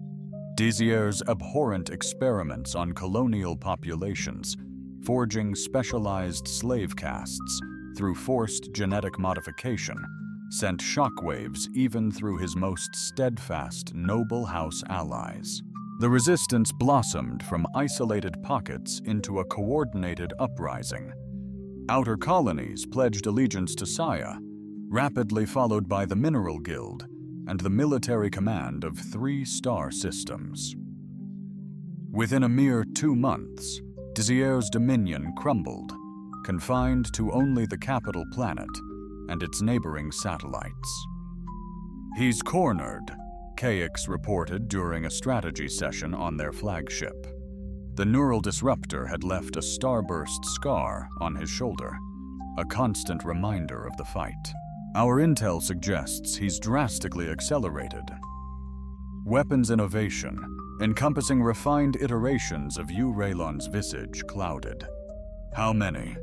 Désir's abhorrent experiments on colonial populations, forging specialized slave castes through forced genetic modification, sent shockwaves even through his most steadfast noble house allies. The resistance blossomed from isolated pockets into a coordinated uprising. Outer colonies pledged allegiance to Saya, rapidly followed by the Mineral Guild and the military command of 3 star systems. Within a mere 2 months, Désir's dominion crumbled, confined to only the capital planet and its neighboring satellites. "He's cornered," KX reported during a strategy session on their flagship. The neural disruptor had left a starburst scar on his shoulder, a constant reminder of the fight. "Our intel suggests he's drastically accelerated. Weapons innovation, encompassing refined iterations of Raylon's visage, clouded. How many?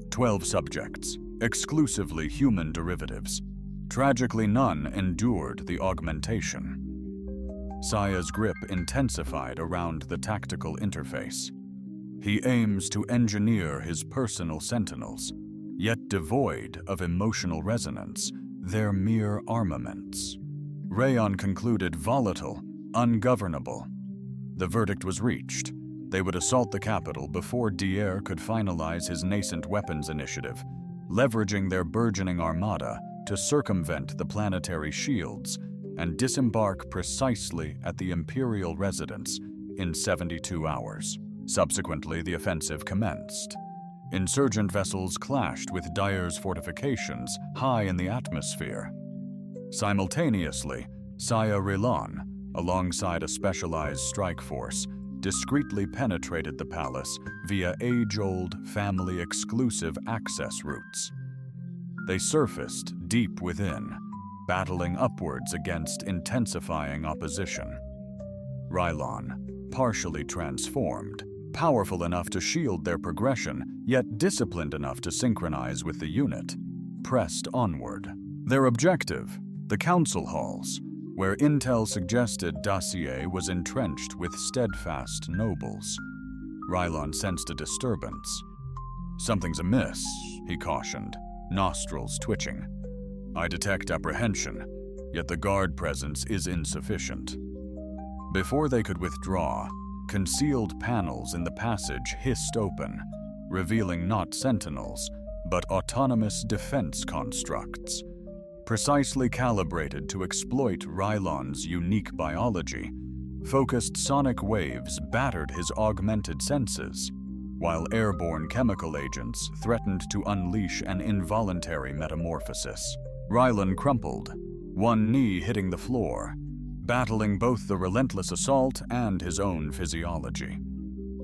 12 subjects, exclusively human derivatives. Tragically, none endured the augmentation." Saya's grip intensified around the tactical interface. "He aims to engineer his personal sentinels, yet devoid of emotional resonance, they're mere armaments." Rayon concluded volatile, ungovernable. The verdict was reached. They would assault the capital before Dier could finalize his nascent weapons initiative, leveraging their burgeoning armada to circumvent the planetary shields and disembark precisely at the Imperial residence in 72 hours. Subsequently, the offensive commenced. Insurgent vessels clashed with Dier's fortifications high in the atmosphere. Simultaneously, Saya Rilan, alongside a specialized strike force, discreetly penetrated the palace via age-old, family-exclusive access routes. They surfaced deep within, battling upwards against intensifying opposition. Rylon, partially transformed, powerful enough to shield their progression, yet disciplined enough to synchronize with the unit, pressed onward. Their objective, the council halls, where intel suggested Dacier was entrenched with steadfast nobles. Rylon sensed a disturbance. "Something's amiss," he cautioned, nostrils twitching. "I detect apprehension, yet the guard presence is insufficient." Before they could withdraw, concealed panels in the passage hissed open, revealing not sentinels, but autonomous defense constructs. Precisely calibrated to exploit Rylon's unique biology, focused sonic waves battered his augmented senses, while airborne chemical agents threatened to unleash an involuntary metamorphosis. Rylon crumpled, one knee hitting the floor, battling both the relentless assault and his own physiology.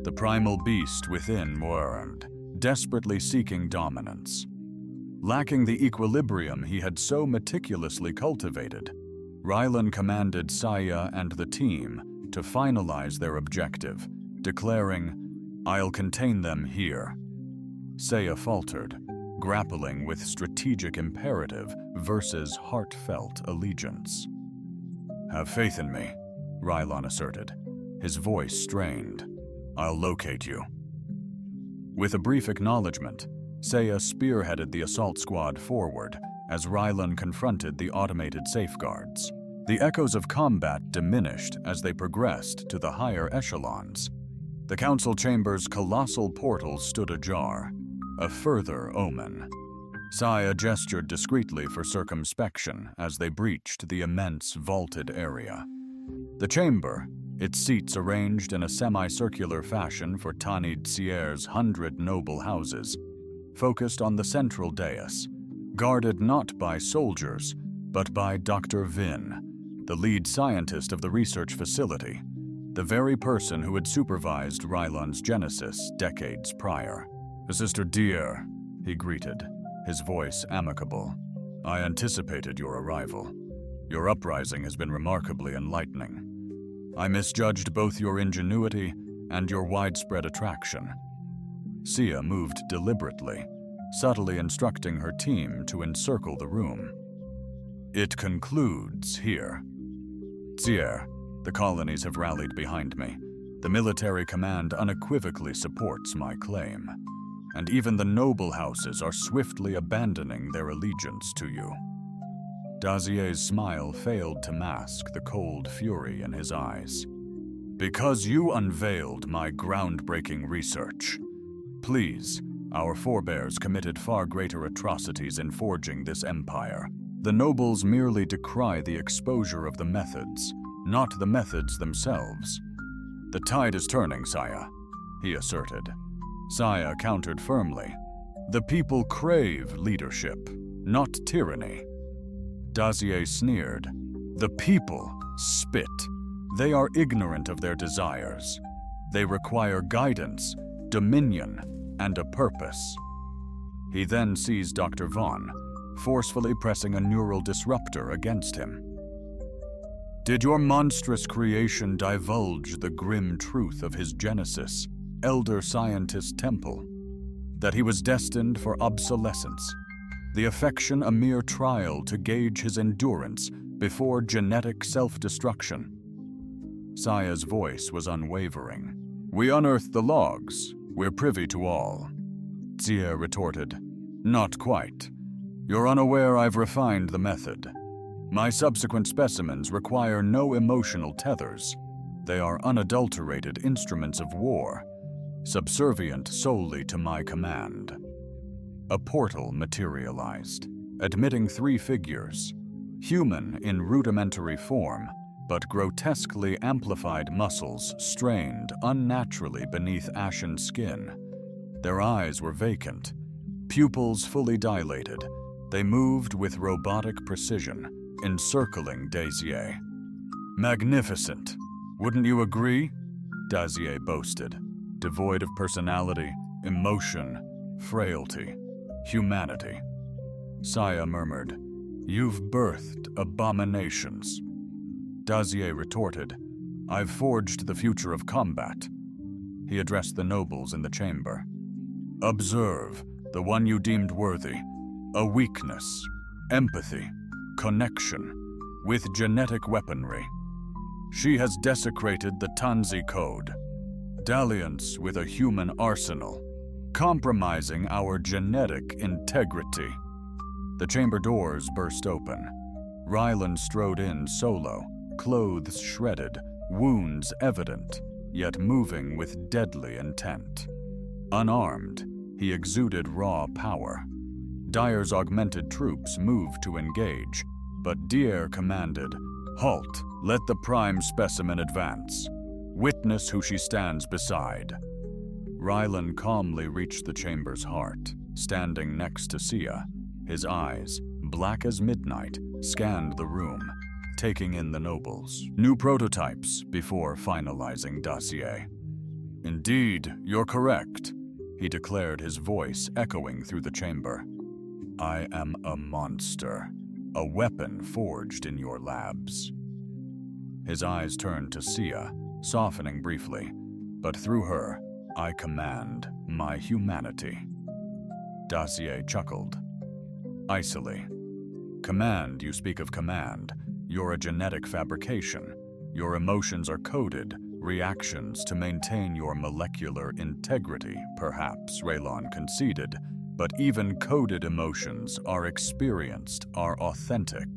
The primal beast within wormed, desperately seeking dominance. Lacking the equilibrium he had so meticulously cultivated, Rylon commanded Saya and the team to finalize their objective, declaring, "I'll contain them here." Saya faltered, grappling with strategic imperative versus heartfelt allegiance. "Have faith in me," Rylon asserted, his voice strained. "I'll locate you." With a brief acknowledgement, Saya spearheaded the assault squad forward as Rylon confronted the automated safeguards. The echoes of combat diminished as they progressed to the higher echelons. The council chamber's colossal portals stood ajar, a further omen. Saya gestured discreetly for circumspection as they breached the immense vaulted area. The chamber, its seats arranged in a semicircular fashion for Tanid Sierre's 100 noble houses, focused on the central dais, guarded not by soldiers, but by Dr. Vin, the lead scientist of the research facility, the very person who had supervised Rylon's genesis decades prior. "Sister Dier," he greeted, his voice amicable. "I anticipated your arrival. Your uprising has been remarkably enlightening. I misjudged both your ingenuity and your widespread attraction." Sia moved deliberately, subtly instructing her team to encircle the room. "It concludes here. Sierre, the colonies have rallied behind me. The military command unequivocally supports my claim, and even the noble houses are swiftly abandoning their allegiance to you." Dazier's smile failed to mask the cold fury in his eyes. "Because you unveiled my groundbreaking research. Please, Our forebears committed far greater atrocities in forging this empire. The nobles merely decry the exposure of the methods, not the methods themselves. The tide is turning, Saya, he asserted. Saya countered firmly. The people crave leadership, not tyranny. Dazier sneered. The people spit. They are ignorant of their desires. They require guidance, dominion, and a purpose. He then seized Dr. Vaughn, forcefully pressing a neural disruptor against him. Did your monstrous creation divulge the grim truth of his genesis, Elder Scientist Temple? That he was destined for obsolescence, the affection a mere trial to gauge his endurance before genetic self-destruction? Saya's voice was unwavering. We unearthed the logs. We're privy to all. Zier retorted. Not quite. You're unaware I've refined the method. My subsequent specimens require no emotional tethers. They are unadulterated instruments of war, subservient solely to my command. A portal materialized, admitting 3 figures, human in rudimentary form, but grotesquely amplified muscles strained unnaturally beneath ashen skin. Their eyes were vacant, pupils fully dilated. They moved with robotic precision, encircling Dazier. Magnificent, wouldn't you agree? Dazier boasted, devoid of personality, emotion, frailty, humanity. Saya murmured, You've birthed abominations. Dazier retorted, I've forged the future of combat. He addressed the nobles in the chamber. Observe the one you deemed worthy, a weakness, empathy, connection, with genetic weaponry. She has desecrated the Tanzi Code, dalliance with a human arsenal, compromising our genetic integrity. The chamber doors burst open. Ryland strode in solo, clothes shredded, wounds evident, yet moving with deadly intent. Unarmed, he exuded raw power. Dyer's augmented troops moved to engage, but Dier commanded, Halt, let the prime specimen advance. Witness who she stands beside. Ryland calmly reached the chamber's heart, standing next to Sia. His eyes, black as midnight, scanned the room, taking in the nobles. New prototypes before finalizing dossier. Indeed, you're correct, he declared, his voice echoing through the chamber. I am a monster, a weapon forged in your labs. His eyes turned to Sia, softening briefly, but through her, I command my humanity. Dacier chuckled. Icily. Command, you speak of command. You're a genetic fabrication. Your emotions are coded, reactions to maintain your molecular integrity, perhaps, Raylon conceded, but even coded emotions are experienced, are authentic.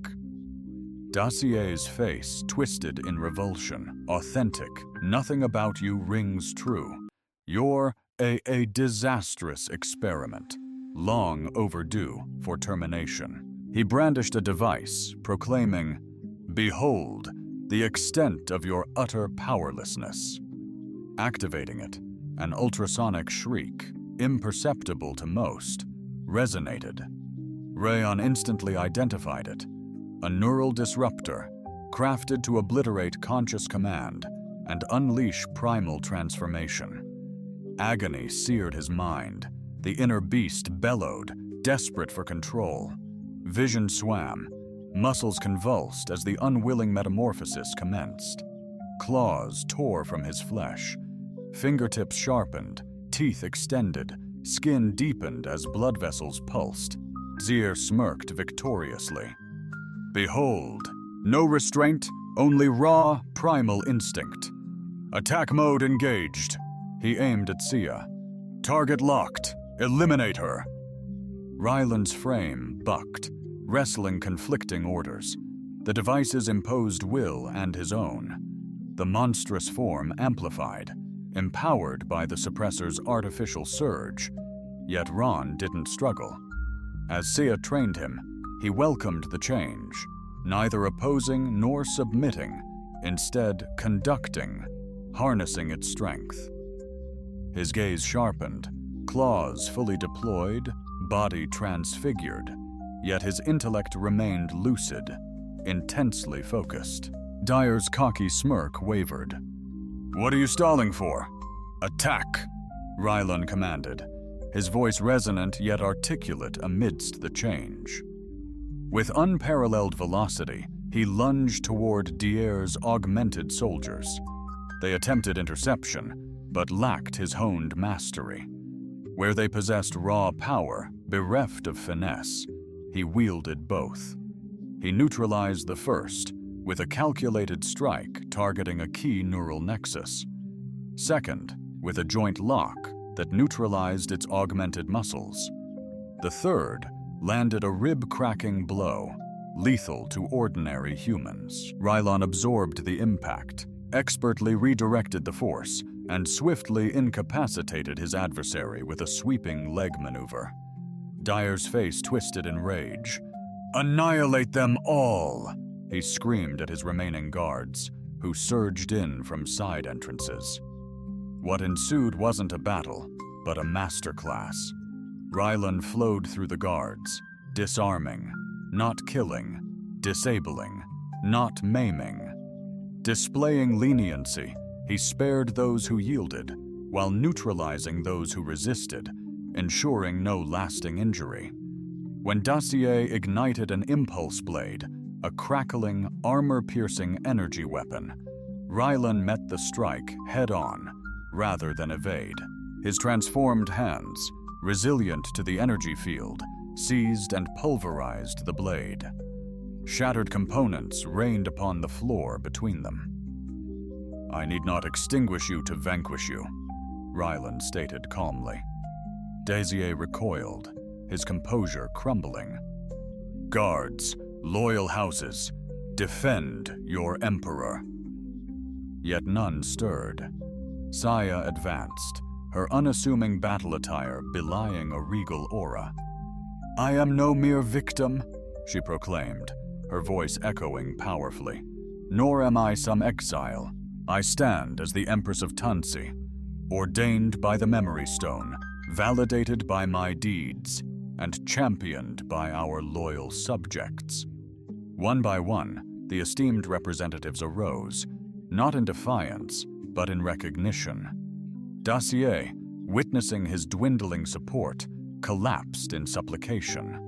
Dacier's face twisted in revulsion. Authentic. Nothing about you rings true. You're a disastrous experiment, long overdue for termination. He brandished a device, proclaiming, Behold, the extent of your utter powerlessness. Activating it, an ultrasonic shriek, imperceptible to most, resonated. Rayon instantly identified it. A neural disruptor, crafted to obliterate conscious command and unleash primal transformation. Agony seared his mind. The inner beast bellowed, desperate for control. Vision swam, muscles convulsed as the unwilling metamorphosis commenced. Claws tore from his flesh. Fingertips sharpened, teeth extended, skin deepened as blood vessels pulsed. Zier smirked victoriously. Behold, no restraint, only raw, primal instinct. Attack mode engaged. He aimed at Sia. Target locked. Eliminate her. Ryland's frame bucked, wrestling conflicting orders. The device's imposed will and his own. The monstrous form amplified, empowered by the suppressor's artificial surge. Yet Ron didn't struggle. As Sia trained him, he welcomed the change, neither opposing nor submitting, instead conducting, harnessing its strength. His gaze sharpened, claws fully deployed, body transfigured, yet his intellect remained lucid, intensely focused. Dyer's cocky smirk wavered. "What are you stalling for? Attack!" Rylan commanded, his voice resonant yet articulate amidst the change. With unparalleled velocity, he lunged toward Dyer's augmented soldiers. They attempted interception, but lacked his honed mastery. Where they possessed raw power, bereft of finesse, he wielded both. He neutralized the first, with a calculated strike targeting a key neural nexus. Second, with a joint lock that neutralized its augmented muscles. The third landed a rib-cracking blow, lethal to ordinary humans. Rylon absorbed the impact, expertly redirected the force, and swiftly incapacitated his adversary with a sweeping leg maneuver. Dyer's face twisted in rage. "Annihilate them all!" he screamed at his remaining guards, who surged in from side entrances. What ensued wasn't a battle, but a masterclass. Rylan flowed through the guards, disarming, not killing, disabling, not maiming. Displaying leniency, he spared those who yielded, while neutralizing those who resisted, ensuring no lasting injury. When Dacier ignited an impulse blade, a crackling, armor-piercing energy weapon, Rylan met the strike head-on, rather than evade. His transformed hands, resilient to the energy field, seized and pulverized the blade. Shattered components rained upon the floor between them. "I need not extinguish you to vanquish you," Rylan stated calmly. Dacier recoiled, his composure crumbling. "Guards, loyal houses, defend your emperor." Yet none stirred. Saya advanced, her unassuming battle attire belying a regal aura. "I am no mere victim," she proclaimed, her voice echoing powerfully. "Nor am I some exile. I stand as the Empress of Tansi, ordained by the Memory Stone, validated by my deeds, and championed by our loyal subjects." One by one, the esteemed representatives arose, not in defiance, but in recognition. Dacier, witnessing his dwindling support, collapsed in supplication.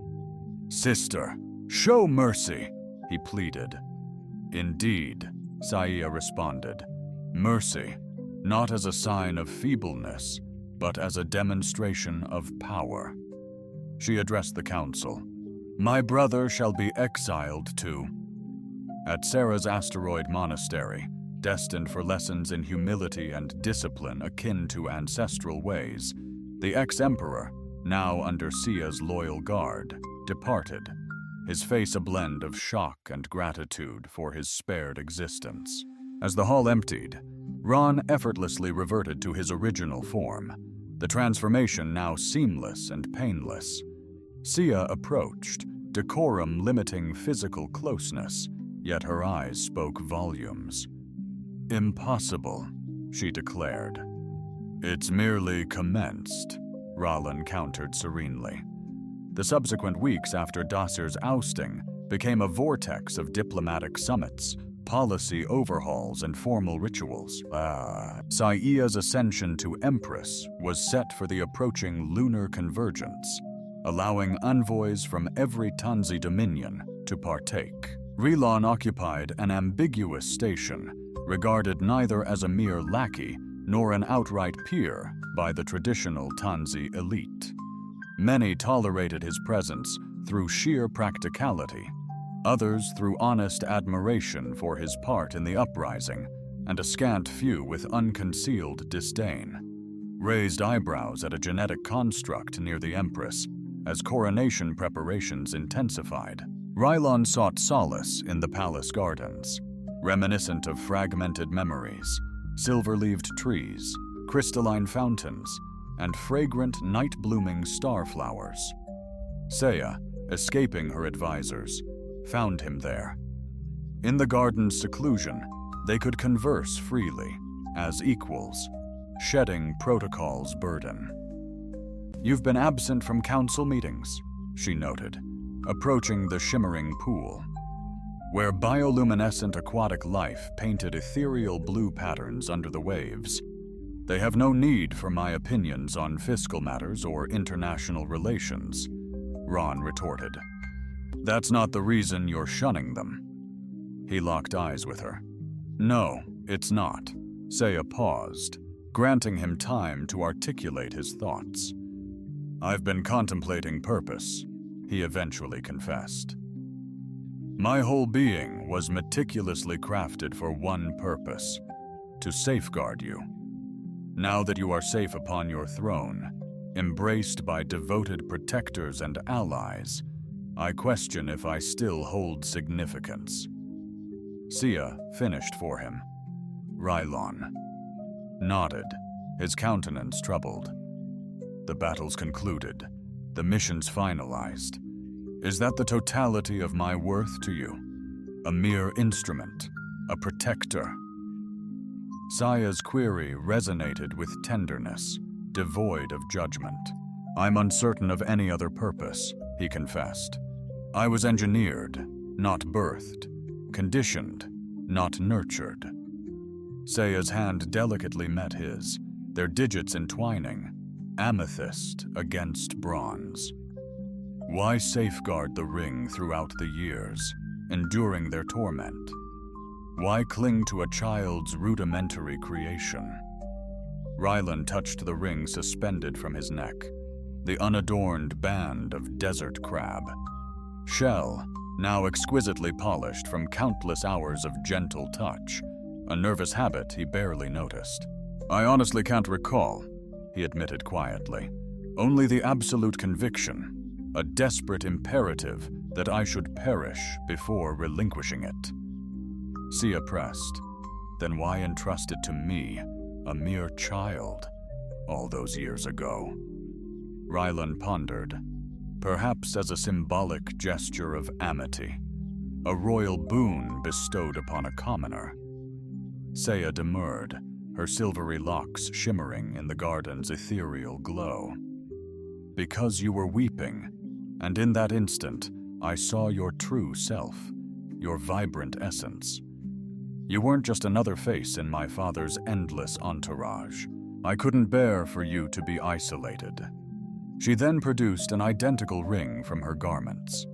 "Sister, show mercy," he pleaded. "Indeed," Saya responded. "Mercy, not as a sign of feebleness, but as a demonstration of power." She addressed the council. "My brother shall be exiled to..." At Sarah's asteroid monastery, destined for lessons in humility and discipline akin to ancestral ways, the ex-emperor, now under Sia's loyal guard, departed, his face a blend of shock and gratitude for his spared existence. As the hall emptied, Ron effortlessly reverted to his original form, the transformation now seamless and painless. Sia approached, decorum limiting physical closeness, yet her eyes spoke volumes. "Impossible," she declared. "It's merely commenced," Rylan countered serenely. The subsequent weeks after Dacier's ousting became a vortex of diplomatic summits, policy overhauls, and formal rituals. Saiya's ascension to Empress was set for the approaching lunar convergence, allowing envoys from every Tanzi dominion to partake. Rylon occupied an ambiguous station, regarded neither as a mere lackey nor an outright peer by the traditional Tanzi elite. Many tolerated his presence through sheer practicality, others through honest admiration for his part in the uprising, and a scant few with unconcealed disdain. Raised eyebrows at a genetic construct near the Empress as coronation preparations intensified. Rylon sought solace in the palace gardens, reminiscent of fragmented memories, silver-leaved trees, crystalline fountains, and fragrant night-blooming starflowers. Saya, escaping her advisors, found him there. In the garden's seclusion, they could converse freely, as equals, shedding protocol's burden. "You've been absent from council meetings," she noted, approaching the shimmering pool, where bioluminescent aquatic life painted ethereal blue patterns under the waves. "They have no need for my opinions on fiscal matters or international relations," Ron retorted. "That's not the reason you're shunning them." He locked eyes with her. "No, it's not." Saya paused, granting him time to articulate his thoughts. "I've been contemplating purpose," he eventually confessed. "My whole being was meticulously crafted for one purpose: to safeguard you. Now that you are safe upon your throne, embraced by devoted protectors and allies, I question if I still hold significance." Sia finished for him. Rylon nodded, his countenance troubled. "The battle's concluded. The mission's finalized. Is that the totality of my worth to you? A mere instrument, a protector?" Saya's query resonated with tenderness, devoid of judgment. "I'm uncertain of any other purpose," he confessed. "I was engineered, not birthed, conditioned, not nurtured." Saya's hand delicately met his, their digits entwining, amethyst against bronze. "Why safeguard the ring throughout the years, enduring their torment? Why cling to a child's rudimentary creation?" Rylan touched the ring suspended from his neck, the unadorned band of desert crab. Shell, now exquisitely polished from countless hours of gentle touch, a nervous habit he barely noticed. "I honestly can't recall," he admitted quietly. "Only the absolute conviction, a desperate imperative that I should perish before relinquishing it." Sia pressed. "Then why entrust it to me, a mere child, all those years ago?" Rylan pondered, perhaps as a symbolic gesture of amity, a royal boon bestowed upon a commoner. Saya demurred, her silvery locks shimmering in the garden's ethereal glow. "Because you were weeping, and in that instant, I saw your true self, your vibrant essence. You weren't just another face in my father's endless entourage. I couldn't bear for you to be isolated." She then produced an identical ring from her garments.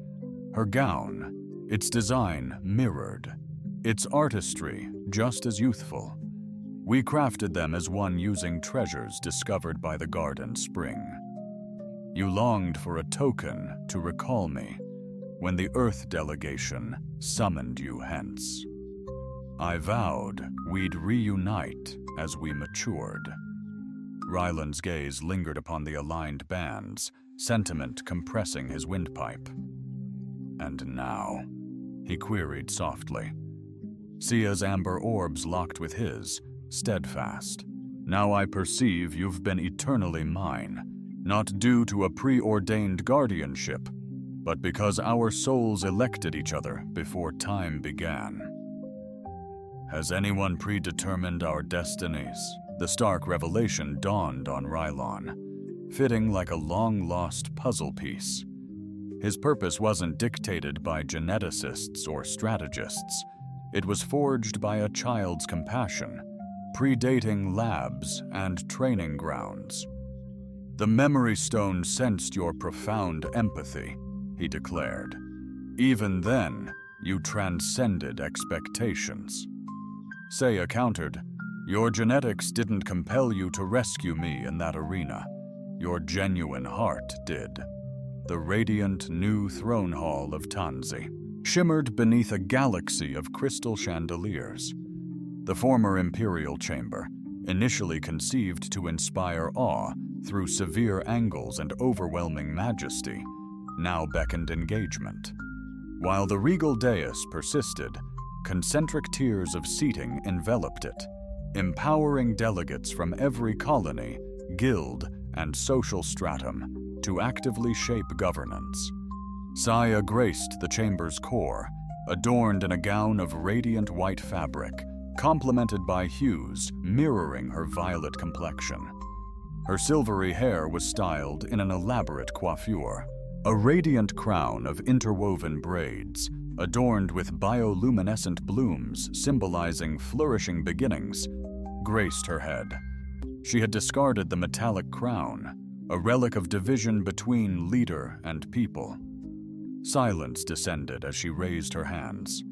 Her gown, its design mirrored, its artistry just as youthful. "We crafted them as one using treasures discovered by the garden spring. You longed for a token to recall me when the Earth delegation summoned you hence. I vowed we'd reunite as we matured." Ryland's gaze lingered upon the aligned bands, sentiment compressing his windpipe. "And now?" he queried softly. Sia's amber orbs locked with his, steadfast. "Now I perceive you've been eternally mine, not due to a preordained guardianship, but because our souls elected each other before time began." "Has anyone predetermined our destinies?" The stark revelation dawned on Rylon, fitting like a long-lost puzzle piece. His purpose wasn't dictated by geneticists or strategists. It was forged by a child's compassion, predating labs and training grounds. "The Memory Stone sensed your profound empathy," he declared. "Even then, you transcended expectations." Saya countered, "Your genetics didn't compel you to rescue me in that arena. Your genuine heart did." The radiant new throne hall of Tanzi shimmered beneath a galaxy of crystal chandeliers. The former imperial chamber, initially conceived to inspire awe through severe angles and overwhelming majesty, now beckoned engagement. While the regal dais persisted, concentric tiers of seating enveloped it, empowering delegates from every colony, guild, and social stratum to actively shape governance. Saya graced the chamber's core, adorned in a gown of radiant white fabric, complemented by hues mirroring her violet complexion. Her silvery hair was styled in an elaborate coiffure. A radiant crown of interwoven braids, adorned with bioluminescent blooms symbolizing flourishing beginnings, graced her head. She had discarded the metallic crown, a relic of division between leader and people. Silence descended as she raised her hands,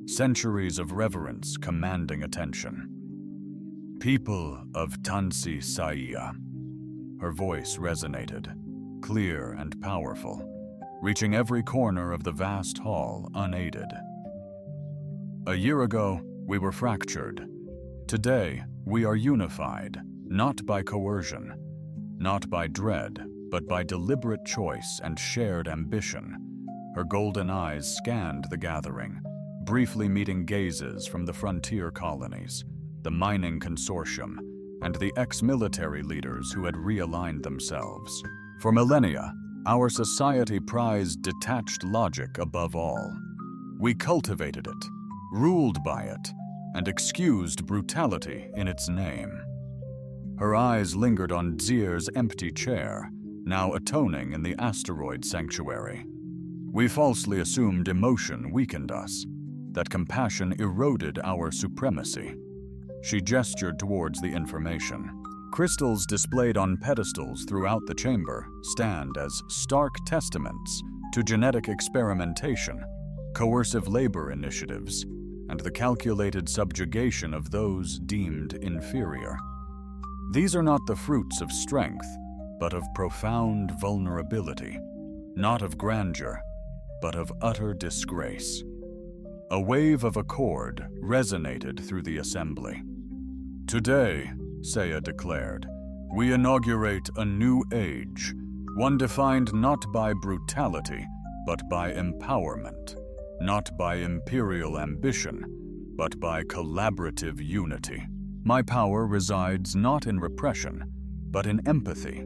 centuries of reverence commanding attention. "People of Tansi Saya." Her voice resonated, clear and powerful, reaching every corner of the vast hall unaided. "A year ago, we were fractured. Today, we are unified, not by coercion, not by dread, but by deliberate choice and shared ambition." Her golden eyes scanned the gathering, briefly meeting gazes from the frontier colonies, the mining consortium, and the ex-military leaders who had realigned themselves. For millennia, our society prized detached logic above all. We cultivated it, ruled by it, and excused brutality in its name. Her eyes lingered on Zir's empty chair, now atoning in the asteroid sanctuary. We falsely assumed emotion weakened us, that compassion eroded our supremacy. She gestured towards the information. Crystals displayed on pedestals throughout the chamber stand as stark testaments to genetic experimentation, coercive labor initiatives, and the calculated subjugation of those deemed inferior. These are not the fruits of strength, but of profound vulnerability, not of grandeur, but of utter disgrace. A wave of accord resonated through the assembly. "Today," Saya declared, "we inaugurate a new age, one defined not by brutality, but by empowerment, not by imperial ambition, but by collaborative unity. My power resides not in repression, but in empathy,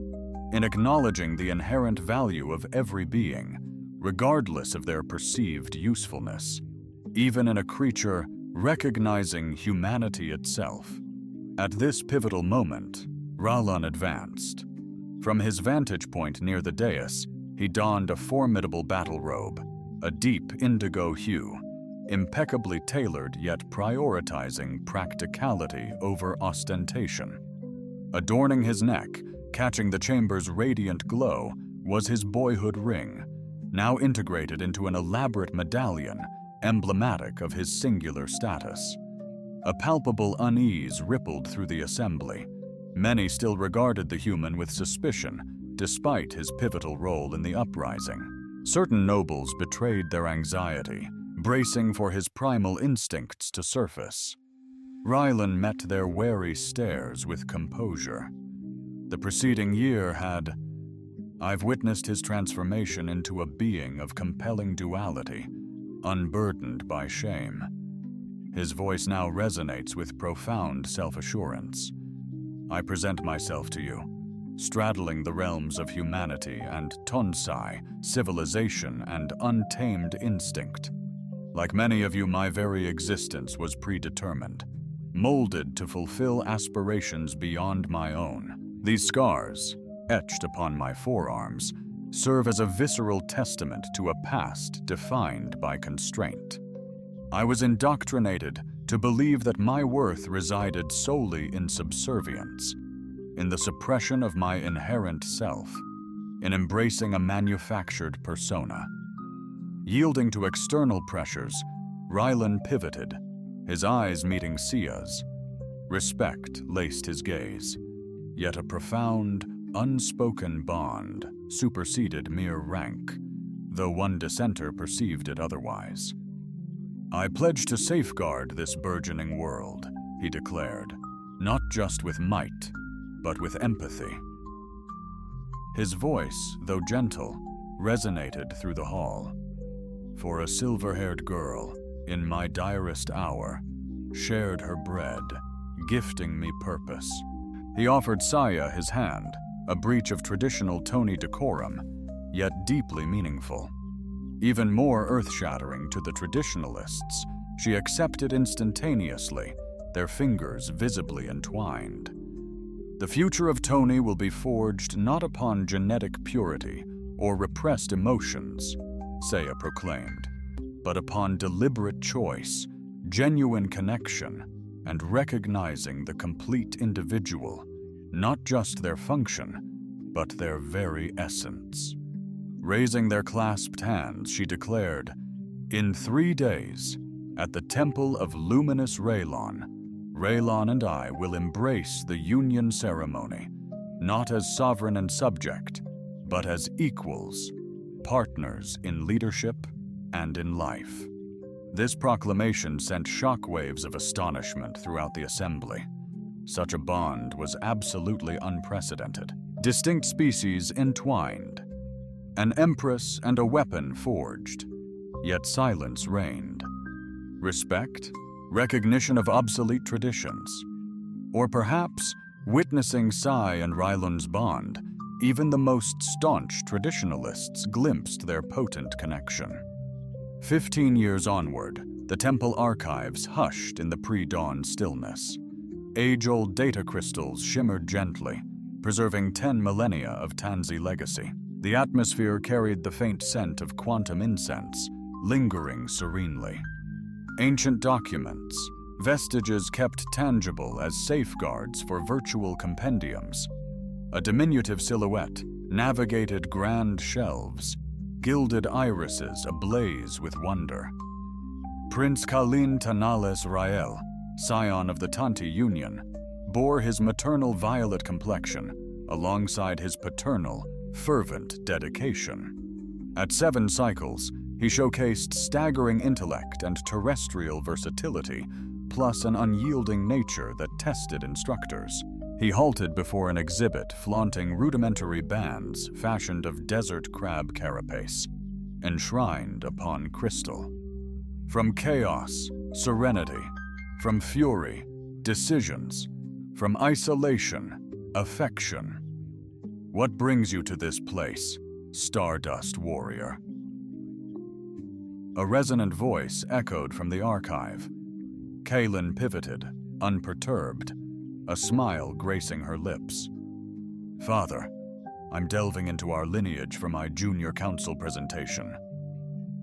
in acknowledging the inherent value of every being, regardless of their perceived usefulness, even in a creature recognizing humanity itself." At this pivotal moment, Ralan advanced. From his vantage point near the dais, he donned a formidable battle robe, a deep indigo hue, impeccably tailored yet prioritizing practicality over ostentation. Adorning his neck, catching the chamber's radiant glow, was his boyhood ring, now integrated into an elaborate medallion emblematic of his singular status. A palpable unease rippled through the assembly. Many still regarded the human with suspicion, despite his pivotal role in the uprising. Certain nobles betrayed their anxiety, bracing for his primal instincts to surface. Rylan met their wary stares with composure. The preceding year had... I've witnessed his transformation into a being of compelling duality, unburdened by shame. His voice now resonates with profound self-assurance. I present myself to you, straddling the realms of humanity and Tonsai, civilization and untamed instinct. Like many of you, my very existence was predetermined, molded to fulfill aspirations beyond my own. These scars, etched upon my forearms, serve as a visceral testament to a past defined by constraint. I was indoctrinated to believe that my worth resided solely in subservience, in the suppression of my inherent self, in embracing a manufactured persona. Yielding to external pressures, Rylan pivoted, his eyes meeting Sia's. Respect laced his gaze, yet a profound, unspoken bond superseded mere rank, though one dissenter perceived it otherwise. I pledge to safeguard this burgeoning world, he declared, not just with might, but with empathy. His voice, though gentle, resonated through the hall. For a silver-haired girl, in my direst hour, shared her bread, gifting me purpose. He offered Saya his hand, a breach of traditional Tony decorum, yet deeply meaningful. Even more earth-shattering to the traditionalists, she accepted instantaneously, their fingers visibly entwined. The future of Tony will be forged not upon genetic purity or repressed emotions, Seiya proclaimed, but upon deliberate choice, genuine connection, and recognizing the complete individual, not just their function, but their very essence. Raising their clasped hands, she declared, "In 3 days, at the Temple of Luminous Raylon, Raylon and I will embrace the union ceremony, not as sovereign and subject, but as equals, partners in leadership and in life." This proclamation sent shockwaves of astonishment throughout the assembly. Such a bond was absolutely unprecedented. Distinct species entwined, an empress and a weapon forged, yet silence reigned. Respect, recognition of obsolete traditions, or perhaps witnessing Sai and Rylon's bond, even the most staunch traditionalists glimpsed their potent connection. 15 years onward, the temple archives hushed in the pre-dawn stillness. Age-old data crystals shimmered gently, preserving 10 millennia of Tanzi legacy. The atmosphere carried the faint scent of quantum incense, lingering serenely. Ancient documents, vestiges kept tangible as safeguards for virtual compendiums. A diminutive silhouette navigated grand shelves, gilded irises ablaze with wonder. Prince Kalin Tanales Rael, scion of the Tanti Union, bore his maternal violet complexion alongside his paternal, fervent dedication. At 7 cycles, he showcased staggering intellect and terrestrial versatility, plus an unyielding nature that tested instructors. He halted before an exhibit flaunting rudimentary bands fashioned of desert crab carapace, enshrined upon crystal. From chaos, serenity; from fury, decisions; from isolation, affection. What brings you to this place, Stardust Warrior? A resonant voice echoed from the archive. Kaylin pivoted, unperturbed, a smile gracing her lips. "Father, I'm delving into our lineage for my junior council presentation."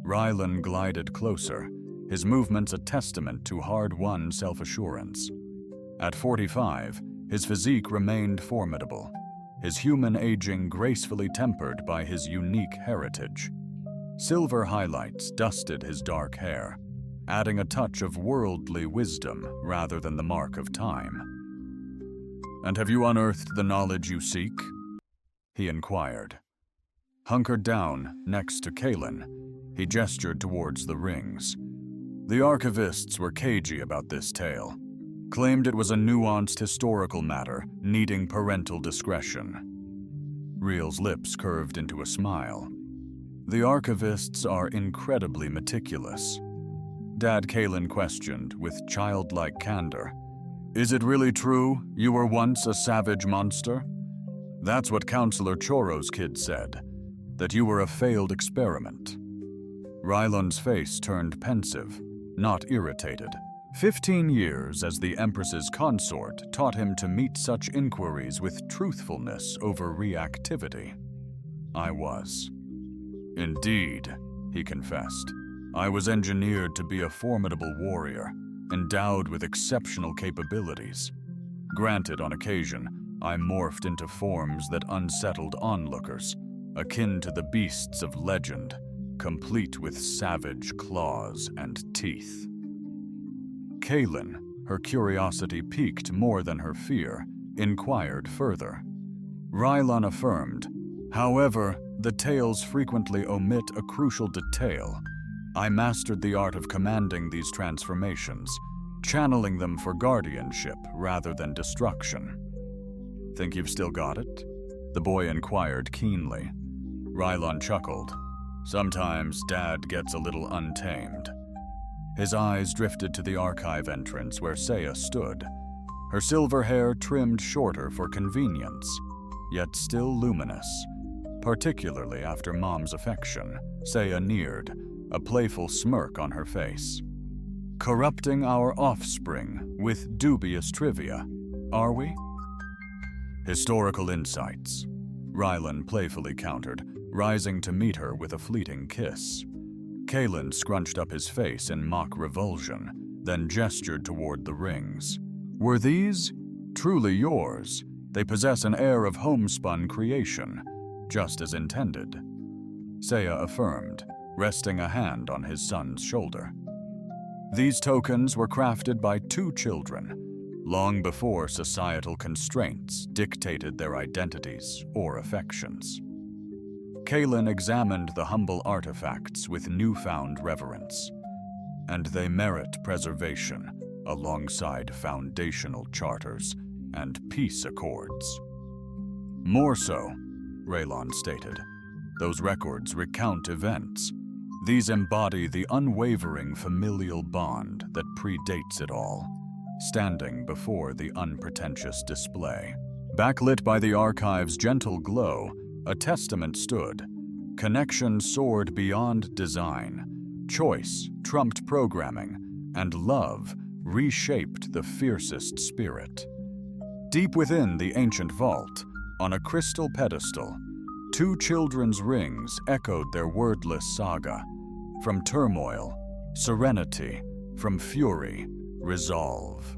Rylon glided closer, his movements a testament to hard-won self-assurance. At 45, his physique remained formidable, his human aging gracefully tempered by his unique heritage. Silver highlights dusted his dark hair, adding a touch of worldly wisdom rather than the mark of time. "And have you unearthed the knowledge you seek?" he inquired. Hunkered down next to Kaylin, he gestured towards the rings. The archivists were cagey about this tale, claimed it was a nuanced historical matter needing parental discretion. Real's lips curved into a smile. "The archivists are incredibly meticulous." Dad Kaylin questioned with childlike candor. "Is it really true you were once a savage monster? That's what Counselor Choro's kid said, that you were a failed experiment." Rylon's face turned pensive, not irritated. 15 years as the Empress's consort taught him to meet such inquiries with truthfulness over reactivity. "I was." "Indeed," he confessed. "I was engineered to be a formidable warrior, endowed with exceptional capabilities. Granted, on occasion, I morphed into forms that unsettled onlookers, akin to the beasts of legend, complete with savage claws and teeth." Kaylin, her curiosity piqued more than her fear, inquired further. Rylon affirmed, "However, the tales frequently omit a crucial detail. I mastered the art of commanding these transformations, channeling them for guardianship rather than destruction." "Think you've still got it?" the boy inquired keenly. Rylon chuckled. "Sometimes Dad gets a little untamed." His eyes drifted to the archive entrance where Seiya stood, her silver hair trimmed shorter for convenience. yet still luminous, particularly after Mom's affection, Seiya neared, a playful smirk on her face. Corrupting our offspring with dubious trivia, are we? Historical insights, Rylan playfully countered, rising to meet her with a fleeting kiss. Kalen scrunched up his face in mock revulsion, then gestured toward the rings. Were these truly yours? They possess an air of homespun creation, just as intended, Seiya affirmed, resting a hand on his son's shoulder. These tokens were crafted by two children, long before societal constraints dictated their identities or affections. Kalen examined the humble artifacts with newfound reverence, and they merit preservation alongside foundational charters and peace accords. More so, Raylon stated, those records recount events. These embody the unwavering familial bond that predates it all, standing before the unpretentious display. Backlit by the archive's gentle glow, a testament stood. Connection soared beyond design. Choice trumped programming, and love reshaped the fiercest spirit. Deep within the ancient vault, on a crystal pedestal, two children's rings echoed their wordless saga. From turmoil, serenity; from fury, resolve.